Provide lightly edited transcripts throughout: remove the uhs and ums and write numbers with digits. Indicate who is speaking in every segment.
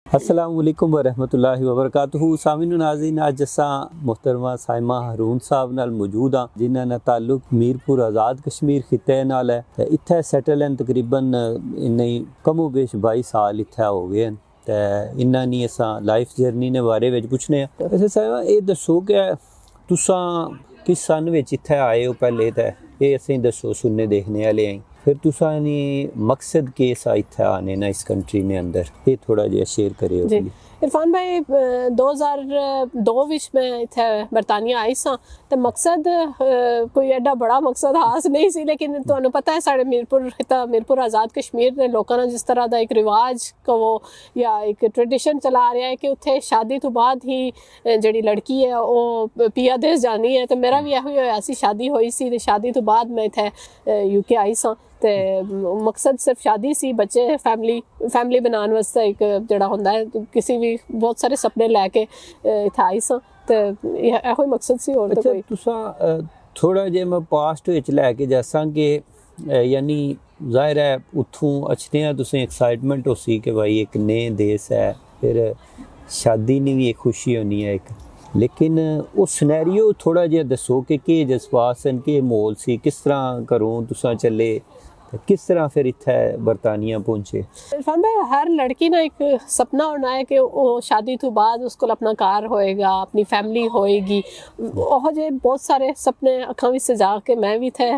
Speaker 1: अस्सलाम वालेकुम वरहमतुल्लाहि वबरकातुहू। सामिन नाज़रीन, अज असां मुहतरमा साइमा हरून साहब नाल मौजूद हाँ, जिन्हां दा ताल्लुक मीरपुर आज़ाद कश्मीर खिते नाल है। ते इत्थे सैटल हैं तकरीबन इन्हें कमो बेश 22 साल इत्थे हो गए हैं। ते इन्हां नी असां लाइफ जर्नी ने बारे विच पुछने आ। वैसे साइमा ये दसो कि तुसां किस सन विच इत्थे आए हो? पहले ते ये असें दसो, सुनने देखने वाले हैं। फिर तुसा ने मकसद के सा इत्थे आने ना इस कंट्री ने अंदर, ये थोड़ा जिहा शेयर करियो।
Speaker 2: जी इरफान भाई, 2002 विच मैं इत्थे बरतानिया आई सां। ते मकसद कोई एडा बड़ा मकसद हास नहीं सी, लेकिन तुहानू पता है साढ़े मीरपुर आज़ाद कश्मीर ने लोगों ने जिस तरह का एक रिवाज कवो या एक ट्रेडिशन चला रहा है कि उत्थे शादी तो बाद ही जिहड़ी लड़की है वो पिया देश जानी है। तो मेरा भी यही होया सी, शादी हुई सी ते शादी तो बाद मैं इत्थे यूके आई सां। ते मकसद सिर्फ शादी सी, बच्चे फैमिली बनाने वास्ते एक जिहड़ा हुंदा है, किसी भी बहुत सारे सपने लैके इत्थे आई सां। ते एहो ही मकसद सी। होर
Speaker 1: अच्छा, तुसा थोड़ा जे मैं पास्ट विच लैके जासां कि यानी जाहिर है उत्थों अचने तुसें एक्साइटमेंट होसी कि भाई एक नए देश है, फिर शादी नी भी एक खुशी होनी है एक, लेकिन वो सिनेरियो थोड़ा जिहा दसो कि जज्बात सन, के माहौल सी, किस तरह घरों तुसां चले, किस तरह फिर इत्थे बरतानिया पहुंचे?
Speaker 2: इरफान भाई, हर लड़की ना एक सपना होना है कि वो शादी तो बाद उसको अपना कार होएगा, अपनी फैमिली होएगी। ओहो जे बहुत सारे सपने अखां विच सजा के मैं भी थे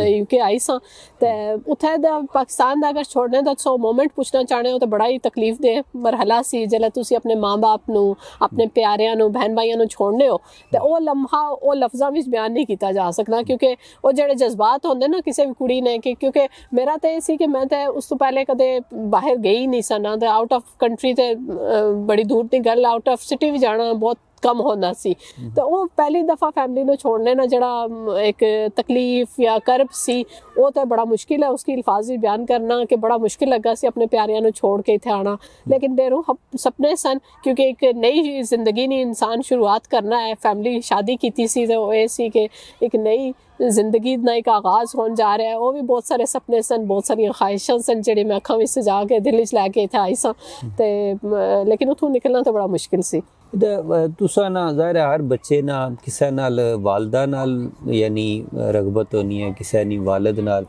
Speaker 2: यूके आई सां। ते उत्थे पाकिस्तान दा अगर छोड़ने दा सो मोमेंट पूछना चाहने हो तो बड़ा ही तकलीफ दे मरहला सी, जिल्लै तुसी अपने माँ बाप नू, अपने प्यारियां नू, बहन भाइयां नू छोड़ने हो। ते वो लम्हा वो लफ्ज़ां विच बयान नहीं किया जा सकदा, क्योंकि वो जेहड़े जज्बात होंदे ना किसी भी कुड़ी ने, कि क्योंकि मेरा तो ये सी कि मैं तो उस तो पहले कदे बाहर गई नहीं सा ना, तो आउट ऑफ कंट्री ते बड़ी दूर दी गल, आउट ऑफ सिटी भी जाना बहुत कम होना सी। तो वो पहली दफ़ा फैमिली ने छोड़ने ना जड़ा एक तकलीफ या करब सी, वो तो बड़ा मुश्किल है उसकी अल्फाज बयान करना, कि बड़ा मुश्किल लगा सी अपने प्यारियां नू छोड़ के इत्थे आना। लेकिन डेरों सपने सन, क्योंकि एक नई जिंदगी नी इंसान शुरुआत करना है। फैमिली शादी की सी तो ये सी कि एक नई जिंदगी का एक आगाज़ होने जा रहा है। वो भी बहुत सारे सपने सन, बहुत सारिया ख्वाहिशां सन जेह्ड़ी मैं अखां विच सजा के दिल च लैके इत्थे आई सां। ते लेकिन उत्थों निकलना तो बड़ा मुश्किल सी।
Speaker 1: तुसा ना जाहिर है हर बच्चे ना किसी नाल वालदा नाल यानी रगबत होनी है, किसी नी वालिद नाल,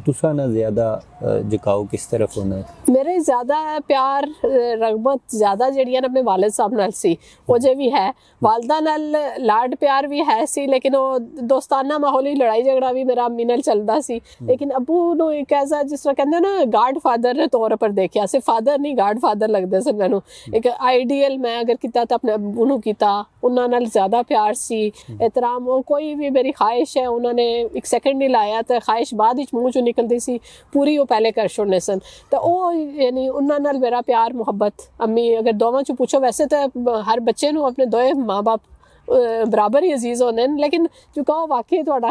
Speaker 1: तुसा ना ज़्यादा झुकाव किस तरफ होना है?
Speaker 2: मेरे ज़्यादा प्यार रगबत ज़्यादा जिहड़ी अपने वालिद साहब नाल सी, वो जे भी है। वालदा नाल लाड प्यार भी है सी, लेकिन वो दोस्ताना माहौल ही, लड़ाई झगड़ा भी मेरा अम्मी नाल चलदा सी। लेकिन अबू नू एक ऐसा, जिस तरह कहंदे ना, गाड फादर दे तौर पर देखिया, सिर्फ फादर नहीं गाड फादर लगदे सन मैनू। एक आइडियल मैं अगर कीता तो अपने अबू नू कीता, उन्हां नाल ज़्यादा प्यार सी, एहतराम। वो कोई भी मेरी ख्वाहिश है उन्होंने एक सेकंड नहीं लाया, तो ख्वाहिश बाद विच मूँह चों निकलदी सी, पूरी वो पहले कर छोड़ने सन। तो वो यानी उन्हां नाल मेरा प्यार मुहब्बत अम्मी अगर दोवां चों पूछो, वैसे तो हर बच्चे नू अपने दोए माँ बाप बराबर ही अजीज होने, लेकिन झुकाव वाकई थोड़ा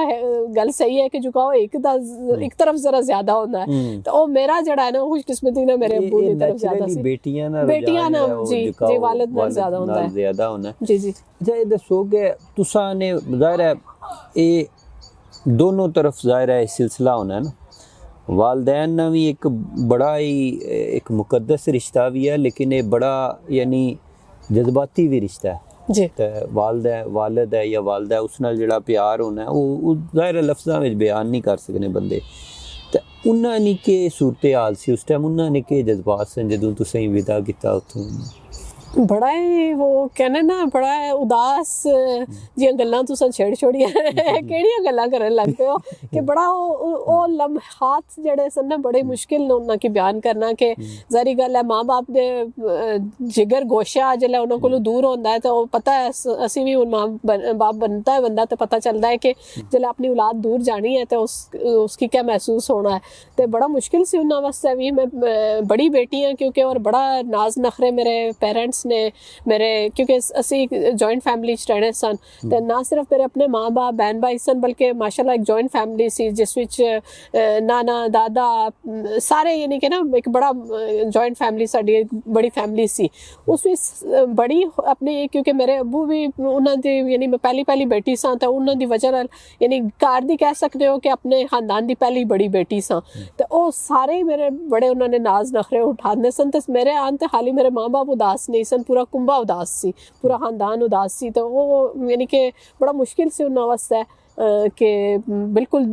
Speaker 2: गल सही है कि झुकाव एक तरफ जरा ज्यादा होता है। तो वो मेरा जड़ा है ना, खुशकिस्मती ना मेरे अब्बू की तरफ ज्यादा सी, बेटियां ना जी वालिद नाल ज्यादा होता है। जी जी।
Speaker 1: अच्छा, ये दसो कि तुसा ने जाहिर है ये दोनों तरफ जाहिर है सिलसिला होना है ना, वालदैन ना भी एक बड़ा ही एक मुकद्दस रिश्ता भी है, लेकिन ये बड़ा यानी जज्बाती भी रिश्ता है
Speaker 2: जी।
Speaker 1: ते वालिद है या वालदा है, उस नाल जिहड़ा प्यार होना है वो ज़ाहिर लफ्ज़ां विच बयान नहीं कर सकने बंदे। ते उन्हां नी के सूरत हाल सी उस टाइम, उन्हां ने के जज्बात सन जदों तुसीं विदा कीता उत्थों?
Speaker 2: बड़ा ही वो कहने ना, बड़ा उदास जियां गल्लां तुसां छेड़ियां केड़ियां गल्लां करन लग पे हो, कि बड़ा वो लम्हात जेहड़े सन ना बड़े मुश्किल ने उन्हां की बयान करना। कि ज़ाहिर गल है माँ बाप दे जिगर गोशा जिल्लै उन्हां कोलों दूर होंदा है, तो पता है असीं भी माँ बाप बनता है बंदा, तो पता चलता है कि जिल्लै अपनी औलाद दूर जानी है तो उसकी क्या महसूस होना है। तो बड़ा मुश्किल सी उन्हां वास्ते भी। मैं बड़ी बेटी हाँ क्योंकि, और बड़ा नाज नखरे मेरे पेरेंट्स उसने मेरे क्योंकि ਅਸੀਂ ਜੁਆਇੰਟ ਫੈਮਿਲੀ 'ਚ ਰਹਿਣੇ ਸਨ ਤੇ ਨਾ ਸਿਰਫ ਮੇਰੇ ਆਪਣੇ ਮਾਂ-ਬਾਪ ਬਹਿਨ ਭਾਈ ਸਨ ਬਲਕਿ ਮਾਸ਼ਾਅੱਲਾ ਇੱਕ ਜੁਆਇੰਟ ਫੈਮਿਲੀ ਸੀ ਜਿਸ ਵਿੱਚ ਨਾਨਾ ਦਾਦਾ ਸਾਰੇ ਯਾਨੀ ਕਿ ਨਾ ਇੱਕ ਬੜਾ ਜੁਆਇੰਟ ਫੈਮਿਲੀ ਸਾਡੀ ਬੜੀ ਫੈਮਿਲੀ ਸੀ ਉਸ ਵਿੱਚ ਬੜੀ ਆਪਣੀ ਕਿਉਂਕਿ ਮੇਰੇ ਅੱਬੂ ਵੀ ਉਹਨਾਂ ਦੀ ਯਾਨੀ ਮੈਂ ਪਹਿਲੀ ਬੇਟੀ ਸਾਂ ਤਾਂ ਉਹਨਾਂ ਦੀ ਵਜ੍ਹਾ ਨਾਲ ਯਾਨੀ ਘਰ ਦੀ ਕਹਿ ਸਕਦੇ ਹੋ ਕਿ ਆਪਣੇ ਖਾਨਦਾਨ ਦੀ ਪਹਿਲੀ ਬੜੀ ਬੇਟੀ ਸਾਂ ਤੇ ਉਹ ਸਾਰੇ ਮੇਰੇ ਬੜੇ ਉਹਨਾਂ ਨੇ ਨਾਜ਼ ਨਖਰੇ ਉਠਾਉਂਦੇ ਸਨ ਤੇ ਮੇਰੇ ਆਉਣ ਤੇ ਹਾਲੀ ਮੇਰੇ ਮਾਂ-ਬਾਪ ਉਦਾਸ ਨਹੀਂ ਸਨ ਪੂਰਾ ਕੁੰਬਾ ਉਦਾਸ ਸੀ ਪੂਰਾ ਖਾਨਦਾਨ ਉਦਾਸ ਸੀ ਤੇ ਉਹ ਯਾਨੀ ਕਿ ਬੜਾ ਮੁਸ਼ਕਿਲ ਸੀ ਉਹਨਾਂ ਵਾਸਤੇ ਕਿ ਬਿਲਕੁਲ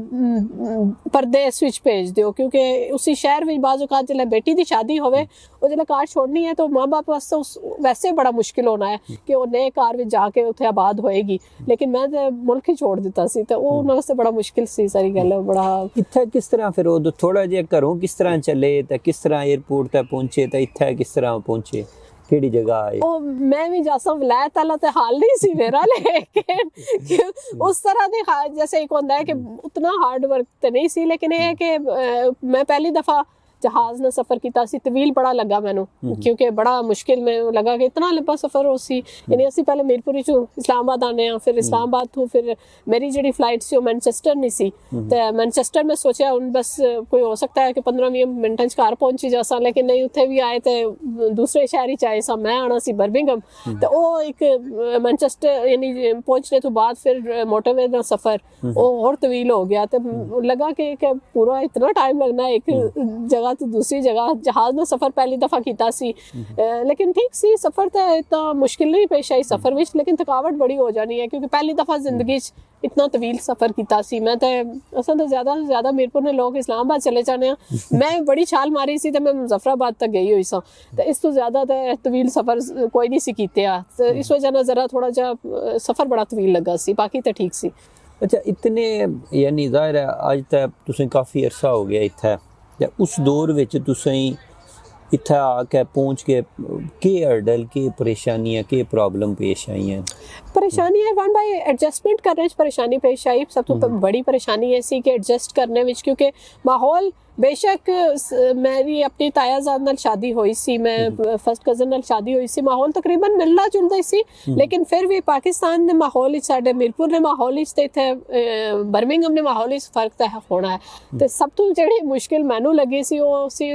Speaker 2: ਪਰਦੇਸ ਵਿੱਚ ਭੇਜ ਦਿਓ ਕਿਉਂਕਿ ਉਸੇ ਸ਼ਹਿਰ ਵਿੱਚ ਬਾਜ਼ੂ ਕਾਤ ਜਿਲੇ ਬੇਟੀ ਦੀ ਸ਼ਾਦੀ ਹੋਵੇ ਉਹ ਜਿਲੇ ਕਾਰ ਛੋੜਨੀ ਹੈ ਤਾਂ ਮਾਂ-ਬਾਪ ਵਾਸਤੇ ਉਸ ਵੈਸੇ ਬੜਾ ਮੁਸ਼ਕਿਲ ਹੋਣਾ ਹੈ ਕਿ ਉਹ ਨਏ ਕਾਰ ਵਿੱਚ ਜਾ ਕੇ ਉੱਥੇ ਆਬਾਦ ਹੋਏਗੀ ਲੇਕਿਨ ਮੈਂ ਤੇ ਮੁਲਕ ਹੀ ਛੋੜ ਦਿੱਤਾ ਸੀ ਤਾਂ ਉਹ ਉਹਨਾਂ ਵਾਸਤੇ ਬੜਾ ਮੁਸ਼ਕਿਲ ਸੀ ਸਾਰੀ ਗੱਲ ਬੜਾ
Speaker 1: ਇੱਥੇ ਕਿਸ ਤਰ੍ਹਾਂ ਫਿਰ ਉਹ ਥੋੜਾ ਜਿਹਾ ਘਰੋਂ ਕਿਸ ਤਰ੍ਹਾਂ ਚੱਲੇ ਤਾਂ ਕਿਸ ਤਰ੍ਹਾਂ 에ਅਰਪੋਰਟ ਤੇ ਪਹੁੰਚੇ ਤਾਂ ਇੱਥੇ ਕਿਸ ਤਰ੍ਹਾਂ ਪਹੁੰਚੇ ਕਿਹੜੀ ਜਗ੍ਹਾ ਹੈ ਉਹ
Speaker 2: मैं भी जैसा विलायत अल्लाह ते हाल नहीं सी मेरा लेकिन उस तरह दे जैसे एक होता है कि उतना हार्ड वर्क तो नहीं सी लेकिन ये है कि मैं पहली दफ़ा जहाज ने सफ़र किया सी तवील बड़ा लगा मैनू क्योंकि बड़ा मुश्किल में लगा कि इतना लंबा सफ़र हो सी यानी असी पहले मीरपुरी चो इस्लामाबाद आने फिर इस्लामाबाद तो फिर मेरी जी फ्लाइट सी मैनचेस्टर नहीं सी तो मैनचेस्टर में सोचा हूँ बस कोई हो सकता है कि 15-20 मिनट घर पहुंची जासा लेकिन नहीं उत्थे भी आए तो दूसरे शहर ही आए सा मैं आना सी बर्मिंघम तो वो एक मैनचेस्टर यानी पहुंचने तो बाद फिर मोटरवे का सफ़र वो और तवील हो गया तो लगा कि पूरा इतना टाइम लगना एक जगह तो दूसरी जगह जहाज में सफ़र पहली दफ़ा किया सी लेकिन ठीक सी सफ़र तो इतना मुश्किल नहीं पेश आई सफ़र में लेकिन थकावट बड़ी हो जानी है क्योंकि पहली दफ़ा जिंदगी इतना तवील सफ़र किया सी मैं तो असल तो ज़्यादा से ज़्यादा मीरपुर ने लोग इस्लामाबाद चले जाने मैं बड़ी छाल मारी सी तो मैं मुजफ्फराबाद तक गई हुई सा तो इस तो ज़्यादा तो तवील सफ़र कोई नहीं सी कीते तो इस वजह ना ज़रा थोड़ा जा सफ़र बड़ा तवील लगा सी बाकी तो ठीक सी
Speaker 1: अच्छा इतने यानी ज़ाहिर है अज तक तुसें काफ़ी अरसा हो गया इत्थै ते उस दौर विच तुसें इत्थै आके पहुंच के हर्डल के परेशानियां के प्रॉब्लम पेश आई हैं
Speaker 2: परेशानी है वन भाई एडजस्टमेंट करने च परेशानी पेश आई सब तो बड़ी परेशानी ऐसी कि एडजस्ट करने विच क्योंकि माहौल बेशक मेरी अपनी तायाजाद नाल शादी हुई सी मैं फर्स्ट कज़न नाल शादी हुई सी माहौल तकरीबन मिलना जुलदा सी लेकिन फिर भी पाकिस्तान दे माहौल विच साडे मीरपुर दे माहौल विच ते इत्थे बर्मिंघम दे माहौल विच फर्क तो होना है ते सब तो जेहड़ी मुश्किल मैनू लगी सी वो सी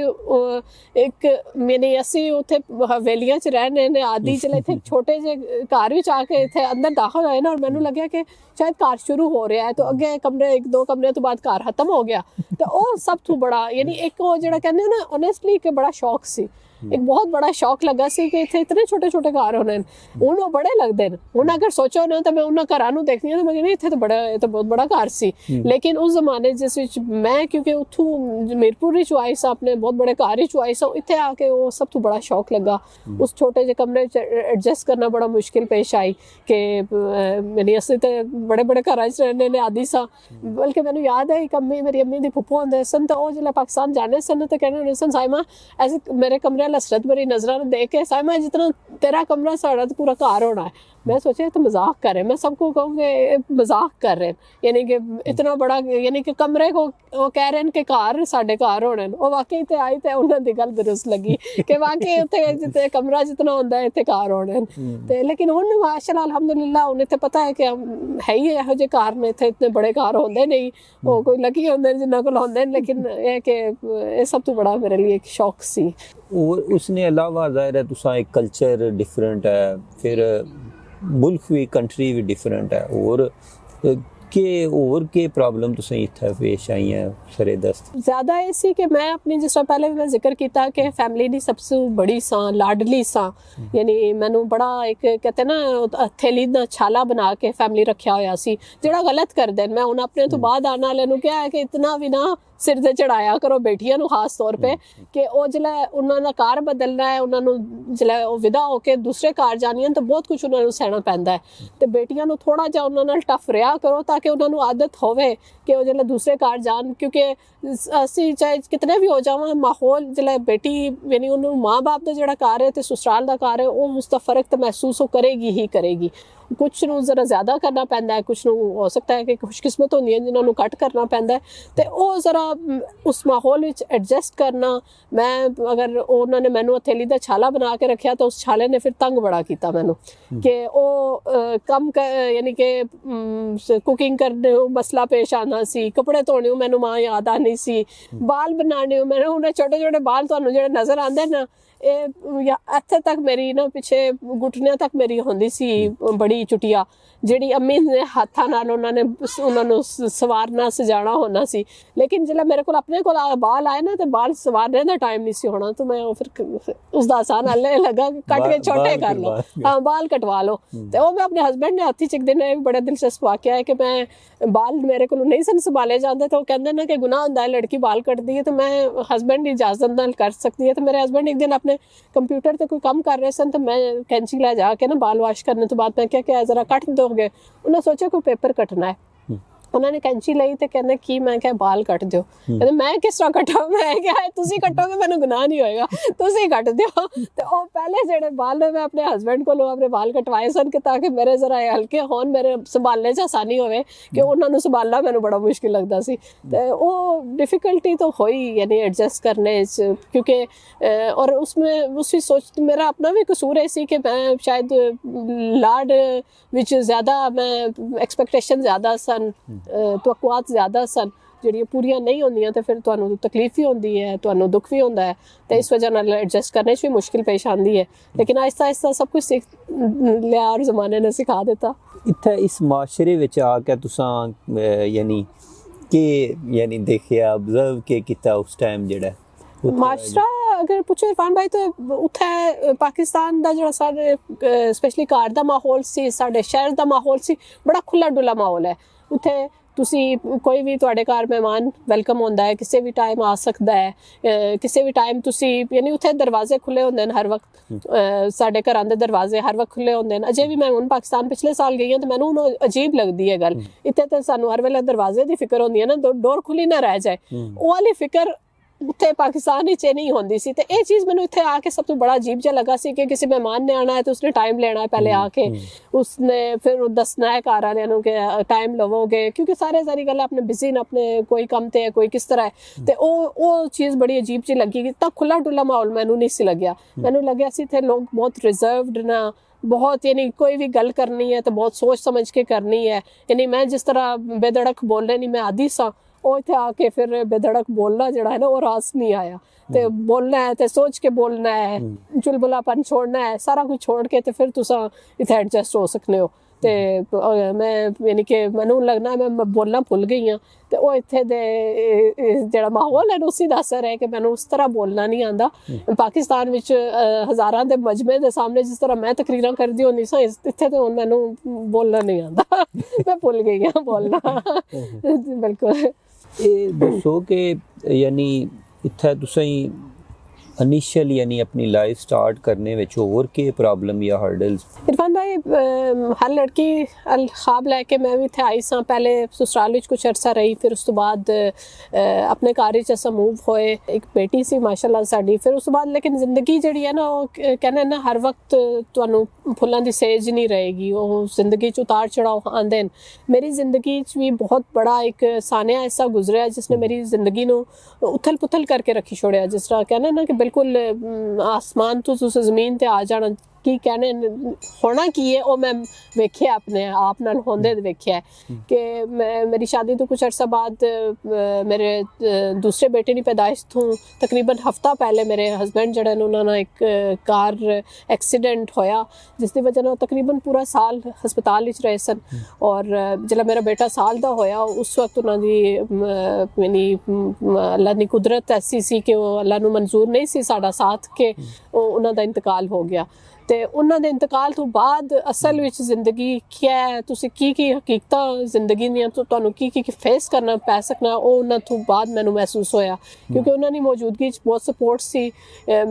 Speaker 2: एक मैंने असी उत्थे हवेलियां च रहने ने आदि जिले इत्थे छोटे जे घर विच आके इत्थे अंदर दाखिल होए ना और मैनू लग्या कि शायद घर शुरू हो रहा है तो अगे कमरे 1-2 कमरे तो बाद घर खत्म हो गया तो वो सब तो बड़ा यानी एक वो जेड़ा कहंदे ना ऑनेस्टली कि बड़ा शौक सी एक बहुत बड़ा शौक लगा सी कि इत्थे इतने छोटे छोटे घर होने हुण वो बड़े लगदे न हुण अगर सोचो ना तो मैं उन्हां घरां नूं देखनी तो मैं कहनी इत्थे तो बड़ा ये तो बहुत बड़ा घर सी लेकिन उस जमाने जिस विच मैं क्योंकि उत्थों मीरपुर विच आई सा अपने बहुत बड़े घर विच आई सा इत्थे आके वो सब तो बड़ा शौक लगा उस छोटे जे कमरे च एडजस्ट करना बड़ा मुश्किल पेश आई कि मैंने असीं ते बड़े बड़े घरां च रहने ने आदि सा बल्कि मैनूं याद है एक अम्मी मेरी अम्मी दी फुप्पो हुंदे सन तो वो जिल्लै पाकिस्तान जाने सन तो कहने हुंदे सन साइमा ऐसे मेरे कमरे हसरत भरी नजर देख के साइमा जितना तेरा कमरा साड़ा तो पूरा घर होना है मैं सोचा तो मजाक कर रहे हैं मैं सबको कहूँगी मजाक कर रहे हैं यानी कि इतना बड़ा यानी कि कमरे को वो कह रहे हैं कि घर साढ़े घर होने वो वाकई तो आई तो उन्होंने गल दुरुस्त लगी कि वाकई उत्थे जिते कमरा जितना होंदा है इत्थे घर होने ते लेकिन हुण माशाअल्लाह अल्हम्दुलिल्लाह हुण इत्थे पता है कि है ही इहो जे घर ने इत्थे इतने बड़े घर होंदे नहीं वो कोई लकी होंदे जिन्हां कोल होंदे लेकिन ये कि ये सब तो बड़ा मेरे लिए एक शौक सी
Speaker 1: और उसने अलावा ज़ाहिर है तुसा एक कल्चर डिफरेंट है फिर मुल्क भी कंट्री भी डिफरेंट है और के प्रॉब्लम तुसें इत्थे पेश आई हैं सरे दस्त
Speaker 2: ज़्यादा ऐसी कि मैं अपनी जिस तरह पहले मैं जिक्र किया कि फैमिली दी सबसे बड़ी सा लाडली सा यानी मैनू बड़ा एक कहते ना थैली दा छाला बना के फैमिली रखा होया सी जेड़ा गलत कर देन मैं हुण अपने तो बाद आने वाले नू क्या है कि इतना भी ना सिर ते चढ़ाया करो बेटियां नू खास तौर पे कि वो जिले उन्होंने कार बदलना है उन्होंने जिले विदा होके दूसरे कार जानी है तो बहुत कुछ उन्होंने सहना पैंदा है तो बेटियां नू थोड़ा जा उन्होंने टफ रहा करो ताकि उन्होंने आदत होवे कि वो जिले दूसरे कार जान क्योंकि असी चाहे कितने भी हो जावा माहौल जिले बेटी यानी उन्होंने माँ बाप का जोड़ा कार है तो ससुराल का कार है वो उसका फर्क तो महसूस वो करेगी ही करेगी कुछ नूं जरा ज़्यादा करना पैंदा है कुछ नूं हो सकता है कि खुशकिस्मत होंदियां जिन्हां नूं घट करना पैंदा है ते ओह जरा उस माहौल ਵਿੱਚ ਐਡਜਸਟ ਕਰਨਾ। ਮੈਂ ਅਗਰ ਉਹਨਾਂ ਨੇ ਮੈਨੂੰ ਹਥੇਲੀ ਦਾ ਛਾਲਾ ਬਣਾ ਕੇ ਰੱਖਿਆ ਤਾਂ ਉਸ ਛਾਲੇ ਨੇ ਫਿਰ ਤੰਗ ਬੜਾ ਕੀਤਾ ਮੈਨੂੰ ਕਿ ਉਹ ਕੰਮ ਯਾਨੀ ਕਿ ਕੁਕਿੰਗ ਕਰਨੇ ਨੂੰ ਮਸਲਾ ਪੇਸ਼ ਆਉਣਾ ਸੀ, ਕੱਪੜੇ ਧੋਣੇ ਨੂੰ ਮੈਨੂੰ ਮਾਂ ਯਾਦ ਆਉਣੀ ਸੀ, ਬਾਲ ਬਣਾਉਣੇ ਨੂੰ ਮੈਨੂੰ ਉਹਨੇ ਛੋਟੇ ਛੋਟੇ ਬਾਲ ਤੁਹਾਨੂੰ ਜਿਹੜੇ ਨਜ਼ਰ ਆਉਂਦੇ ਨਾ ਇਹ ਇੱਥੇ ਤੱਕ ਮੇਰੀ ਨਾ ਪਿੱਛੇ ਗੁੱਟਨਿਆਂ ਤੱਕ ਮੇਰੀ ਹੁੰਦੀ ਸੀ ਬੜੀ ਚੁਟੀਆ ਜਿਹੜੀ ਅੰਮੀ ਨੇ ਹੱਥਾਂ ਨਾਲ ਉਹਨਾਂ ਨੂੰ ਸਵਾਰਨਾ ਸਜਾਣਾ ਹੋਣਾ ਸੀ। ਲੇਕਿਨ ਜਦੋਂ ਮੇਰੇ ਕੋਲ ਆਪਣੇ ਕੋਲ ਬਾਲ ਆਏ ਨਾ ਤੇ ਬਾਲ ਸਵਾਰਨੇ ਦਾ ਟਾਈਮ ਨਹੀਂ ਸੀ ਹੋਣਾ ਤਾਂ ਮੈਂ ਫਿਰ ਉਸ ਦਾ ਆਸਾਨ ਹੱਲ ਲੱਗਾ ਕੱਟ ਕੇ ਛੋਟੇ ਕਰ ਲਓ, ਹਾਂ ਬਾਲ ਕਟਵਾ ਲਓ। ਤੇ ਉਹ ਮੈਂ ਆਪਣੇ ਹਸਬੈਂਡ ਨੇ ਹੱਥੀ ਚੱਕਦੇ ਨੇ ਬੜਾ ਦਿਲਚਸਪ ਵਾਕਿਆ ਹੈ ਕਿ ਮੈਂ ਬਾਲ ਮੇਰੇ ਕੋਲ ਨਹੀਂ ਸਨ ਸੰਭਾਲੇ ਜਾਂਦੇ ਤਾਂ ਉਹ ਕਹਿੰਦੇ ਨੇ ਕਿ ਗੁਨਾਹ ਹੁੰਦਾ ਹੈ ਲੜਕੀ ਬਾਲ ਕੱਟਦੀ ਹੈ ਤਾਂ ਮੈਂ ਹਸਬੈਂਡ ਦੀ ਇਜਾਜ਼ਤ ਨਾਲ ਕਰ ਸਕਦੀ ਹੈ। ਤੇ ਮੇਰੇ ਹਸਬੈਂਡ ਇੱਕ ਦਿਨ ਆਪਣੇ ਕੰਪਿਊਟਰ ਤੇ ਕੋਈ ਕੰਮ ਕਰ ਰਹੇ ਸਨ ਤਾਂ ਮੈਂ ਕੈਂਚੀ ਲੈ ਜਾ ਕੇ ਨਾ ਬਾਲ ਵਾਸ਼ ਕਰਨੇ ਤੋਂ ਬਾਅਦ ਮੈਂ ਕਿਹਾ ਕਿ ਜ਼ਰਾ ਕੱਟ ਦੋਗੇ। ਉਹਨਾਂ ਸੋਚਿਆ ਕੋਈ ਪੇਪਰ ਕੱਟਣਾ ਹੈ, ਉਹਨਾਂ ਨੇ ਕੈਂਚੀ ਲਈ ਤੇ ਕਹਿੰਦੇ ਕੀ, ਮੈਂ ਕਿਹਾ ਬਾਲ ਕੱਟ ਦਿਓ। ਕਹਿੰਦੇ ਮੈਂ ਕਿਸ ਤਰ੍ਹਾਂ ਕੱਟਾਂ? ਮੈਂ ਕਿਹਾ ਤੁਸੀਂ ਕੱਟੋਗੇ ਮੈਨੂੰ ਗੁਨਾਹ ਨਹੀਂ ਹੋਏਗਾ, ਤੁਸੀਂ ਕੱਟ ਦਿਓ। ਤੇ ਉਹ ਪਹਿਲੇ ਜਿਹੜੇ ਬਾਲ ਨੇ ਮੈਂ ਆਪਣੇ ਹਸਬੈਂਡ ਕੋਲੋਂ ਆਪਣੇ ਬਾਲ ਕਟਵਾਏ ਸਨ ਕਿ ਤਾਂ ਕਿ ਮੇਰੇ ਜ਼ਰਾ ਹਲਕੇ ਹੋਣ, ਮੇਰੇ ਸੰਭਾਲਣੇ 'ਚ ਆਸਾਨੀ ਹੋਵੇ ਕਿ ਉਹਨਾਂ ਨੂੰ ਸੰਭਾਲਣਾ ਮੈਨੂੰ ਬੜਾ ਮੁਸ਼ਕਿਲ ਲੱਗਦਾ ਸੀ। ਤੇ ਉਹ ਡਿਫिकल्टी तो हुई यानी एडजस्ट करने क्योंकि और उसमें उसी सोच मेरा अपना भी कसूर है कि मैं शायद लाड विच ज़्यादा मैं एक्सपैक्टेशन ज़्यादा सन ਤਵੱਕੁਆਤ ਜ਼ਿਆਦਾ ਸਨ ਜਿਹੜੀਆਂ ਪੂਰੀਆਂ ਨਹੀਂ ਹੁੰਦੀਆਂ ਤੇ ਫਿਰ ਤੁਹਾਨੂੰ ਤਕਲੀਫ ਵੀ ਹੁੰਦੀ ਹੈ, ਤੁਹਾਨੂੰ ਦੁੱਖ ਵੀ ਹੁੰਦਾ ਹੈ ਤੇ ਇਸ ਵਜ੍ਹਾ ਨਾਲ ਐਡਜਸਟ ਕਰਨੇ 'ਚ ਵੀ ਮੁਸ਼ਕਿਲ ਪੇਸ਼ ਆਉਂਦੀ ਹੈ। ਲੇਕਿਨ ਆਹਿਸਤਾ ਆਹਿਸਤਾ ਸਭ ਕੁਝ ਸਿੱਖ ਲਿਆ ਔਰ ਜ਼ਮਾਨੇ ਨੇ ਸਿਖਾ ਦਿੱਤਾ।
Speaker 1: ਇੱਥੇ ਇਸ ਮਾਸ਼ਰੇ ਵਿੱਚ ਆ ਕੇ ਤੁਸੀਂ ਯਾਨੀ ਕਿ ਯਾਨੀ ਦੇਖਿਆ ਆਬਜ਼ਰਵ ਕੇ ਕੀਤਾ ਉਸ ਟਾਈਮ ਜਿਹੜਾ
Speaker 2: ਮਾਸ਼ਰਾ ਅਗਰ ਪੁੱਛੋ ਇਰਫਾਨ ਭਾਈ ਤਾਂ ਉੱਥੇ ਪਾਕਿਸਤਾਨ ਦਾ ਜਿਹੜਾ ਸਾਡੇ ਸਪੈਸ਼ਲੀ ਘਰ ਦਾ ਮਾਹੌਲ ਸੀ, ਸਾਡੇ ਸ਼ਹਿਰ ਦਾ ਮਾਹੌਲ ਸੀ, ਬੜਾ ਖੁੱਲ੍ਹਾ ਡੁੱਲਾ ਮਾਹੌਲ ਹੈ। ਉੱਥੇ ਤੁਸੀਂ ਕੋਈ ਵੀ ਤੁਹਾਡੇ ਘਰ ਮਹਿਮਾਨ ਵੈਲਕਮ ਹੁੰਦਾ ਹੈ, ਕਿਸੇ ਵੀ ਟਾਈਮ ਆ ਸਕਦਾ ਹੈ, ਕਿਸੇ ਵੀ ਟਾਈਮ ਤੁਸੀਂ ਯਾਨੀ ਉੱਥੇ ਦਰਵਾਜ਼ੇ ਖੁੱਲ੍ਹੇ ਹੁੰਦੇ ਨੇ ਹਰ ਵਕਤ। ਸਾਡੇ ਘਰਾਂ ਦੇ ਦਰਵਾਜ਼ੇ ਹਰ ਵਕਤ ਖੁੱਲ੍ਹੇ ਹੁੰਦੇ ਨੇ। ਅਜੇ ਵੀ ਮੈਂ ਹੁਣ ਪਾਕਿਸਤਾਨ ਪਿਛਲੇ ਸਾਲ ਗਈ ਹਾਂ ਤਾਂ ਮੈਨੂੰ ਹੁਣ ਅਜੀਬ ਲੱਗਦੀ ਹੈ ਗੱਲ। ਇੱਥੇ ਤਾਂ ਸਾਨੂੰ ਹਰ ਵੇਲੇ ਦਰਵਾਜ਼ੇ ਦੀ ਫਿਕਰ ਹੁੰਦੀ ਹੈ ਨਾ, ਡੋਰ ਖੁੱਲੀ ਨਾ ਰਹਿ ਜਾਏ, ਉਹ ਵਾਲੀ ਫਿਕਰ ਉੱਥੇ ਪਾਕਿਸਤਾਨ ਵਿੱਚ ਨਹੀਂ ਹੁੰਦੀ ਸੀ। ਤੇ ਇਹ ਚੀਜ਼ ਮੈਨੂੰ ਇੱਥੇ ਆ ਕੇ ਸਭ ਤੋਂ ਬੜਾ ਅਜੀਬ ਜਿਹਾ ਲੱਗਾ ਸੀ ਕਿ ਕਿਸੇ ਮਹਿਮਾਨ ਨੇ ਆਉਣਾ ਹੈ ਤਾਂ ਉਸਨੇ ਟਾਈਮ ਲੈਣਾ ਹੈ ਪਹਿਲੇ ਆ ਕੇ, ਉਸਨੇ ਫਿਰ ਦੱਸਣਾ ਹੈ ਘਰ ਵਾਲਿਆਂ ਨੂੰ ਕਿ ਟਾਈਮ ਲਵੋਗੇ ਕਿਉਂਕਿ ਸਾਰੇ ਸਾਰੀ ਗੱਲ ਆਪਣੇ ਬਿਜ਼ੀ ਨੇ, ਆਪਣੇ ਕੋਈ ਕੰਮ ਤੇ ਹੈ, ਕੋਈ ਕਿਸ ਤਰ੍ਹਾਂ ਹੈ। ਤੇ ਉਹ ਚੀਜ਼ ਬੜੀ ਅਜੀਬ ਜਿਹੀ ਲੱਗੀ ਕਿ ਤਾਂ ਖੁੱਲਾ ਡੁੱਲਾ ਮਾਹੌਲ ਮੈਨੂੰ ਨਹੀਂ ਸੀ ਲੱਗਿਆ। ਮੈਨੂੰ ਲੱਗਿਆ ਸੀ ਇੱਥੇ ਲੋਕ ਬਹੁਤ ਰਿਜ਼ਰਵਡ ਨਾ, ਬਹੁਤ ਯਾਨੀ ਕੋਈ ਵੀ ਗੱਲ ਕਰਨੀ ਹੈ ਤਾਂ ਬਹੁਤ ਸੋਚ ਸਮਝ ਕੇ ਕਰਨੀ ਹੈ। ਯਾਨੀ ਮੈਂ ਜਿਸ ਤਰ੍ਹਾਂ ਬੇਧੜਕ ਬੋਲਣੇ ਨਹੀਂ ਮੈਂ ਆਦੀ ਸਾਂ, ਉਹ ਇੱਥੇ ਆ ਕੇ ਫਿਰ ਬੇਧੜਕ ਬੋਲਣਾ ਜਿਹੜਾ ਹੈ ਨਾ ਉਹ ਰਾਸ ਨਹੀਂ ਆਇਆ। ਤੇ ਬੋਲਣਾ ਹੈ ਤੇ ਸੋਚ ਕੇ ਬੋਲਣਾ ਹੈ, ਚੁਲਬੁਲਾਪਨ ਛੋੜਨਾ ਹੈ, ਸਾਰਾ ਕੁਝ ਛੋੜ ਕੇ ਤੇ ਫਿਰ ਤੁਸੀਂ ਇੱਥੇ ਐਡਜਸਟ ਹੋ ਸਕਦੇ ਹੋ। ਤੇ ਮੈਂ ਯਾਨੀ ਕਿ ਮੈਨੂੰ ਲੱਗਣਾ ਮੈਂ ਬੋਲਣਾ ਭੁੱਲ ਗਈ ਹਾਂ ਤੇ ਉਹ ਇੱਥੇ ਦੇ ਜਿਹੜਾ ਮਾਹੌਲ ਹੈ ਉਸੇ ਦਾ ਅਸਰ ਹੈ ਕਿ ਮੈਨੂੰ ਉਸ ਤਰ੍ਹਾਂ ਬੋਲਣਾ ਨਹੀਂ ਆਉਂਦਾ। ਪਾਕਿਸਤਾਨ ਵਿੱਚ ਹਜ਼ਾਰਾਂ ਦੇ ਮਜਮੇ ਦੇ ਸਾਹਮਣੇ ਜਿਸ ਤਰ੍ਹਾਂ ਮੈਂ ਤਕਰੀਰਾਂ ਕਰਦੀ ਹੁੰਦੀ ਸਾਂ, ਇੱਥੇ ਤਾਂ ਹੁਣ ਮੈਨੂੰ ਬੋਲਣਾ ਨਹੀਂ ਆਉਂਦਾ, ਮੈਂ ਭੁੱਲ ਗਈ ਹਾਂ ਬੋਲਣਾ। ਬਿਲਕੁਲ।
Speaker 1: ਇਹ ਦੱਸੋ ਕਿ ਯਾਨੀ ਇੱਥੇ ਤੁਸੀਂ ਇਨੀਸ਼ੀਅਲ ਯਾਨੀ ਆਪਣੀ ਲਾਈਫ ਸਟਾਰਟ ਕਰਨੇ ਵਿੱਚ ਹੋਰ ਕੀ ਪ੍ਰੋਬਲਮ ਜਾਂ ਹਰਡਲਸ?
Speaker 2: इरफान भाई हर लड़की ख्वाब लैके मैं भी इत्थे आई सां। पहले ससुराल विच कुछ अरसा रही, फिर उस तो बाद अपने घर च असां मूव होए। एक बेटी सी माशाअल्लाह साडी। फिर उस तो बाद लेकिन जिंदगी जिहड़ी है ना वो कहने ना हर वक्त तुहानू फुल्लां दी सेज नहीं रहेगी, वो जिंदगी च उतार चढ़ाव आंदे न। मेरी जिंदगी च भी बहुत बड़ा एक सानिया ऐसा गुजरिया जिसने मेरी जिंदगी नू उथल पुथल करके रखी छोड़िया। जिस तरह कहने ना कि बिल्कुल आसमान तो तुस जमीन ते आ जाना की कहने होना की है वो मैं वेख्या अपने आप नाल होंदे वेख्या कि मेरी शादी तो कुछ अरसा बाद मेरे दूसरे बेटे की पैदाइश तो तकरीबन हफ्ता पहले मेरे हस्बैंड जड़े उन्होंने एक कार एक्सीडेंट होया जिसकी वजह नाल तकरीबन पूरा साल हस्पताल विच रहे सन। और जिला मेरा बेटा साल दा होया उस वक्त उन्होंने यानी अल्लाह की कुदरत ऐसी सी कि वो अल्लाह नूं मंजूर नहीं सी साडा साथ के उन्हों दा इंतकाल हो गया। ਤੇ ਉਹਨਾਂ ਦੇ ਇੰਤਕਾਲ ਤੋਂ ਬਾਅਦ ਅਸਲ ਵਿੱਚ ਜ਼ਿੰਦਗੀ ਕੀ ਹੈ, ਤੁਸੀਂ ਕੀ ਹਕੀਕਤਾਂ ਜ਼ਿੰਦਗੀ ਦੀਆਂ ਤੁਹਾਨੂੰ ਕੀ ਫੇਸ ਕਰਨਾ ਪੈ ਸਕਣਾ, ਉਹ ਉਹਨਾਂ ਤੋਂ ਬਾਅਦ ਮੈਨੂੰ ਮਹਿਸੂਸ ਹੋਇਆ ਕਿਉਂਕਿ ਉਹਨਾਂ ਦੀ ਮੌਜੂਦਗੀ 'ਚ ਬਹੁਤ ਸਪੋਰਟ ਸੀ।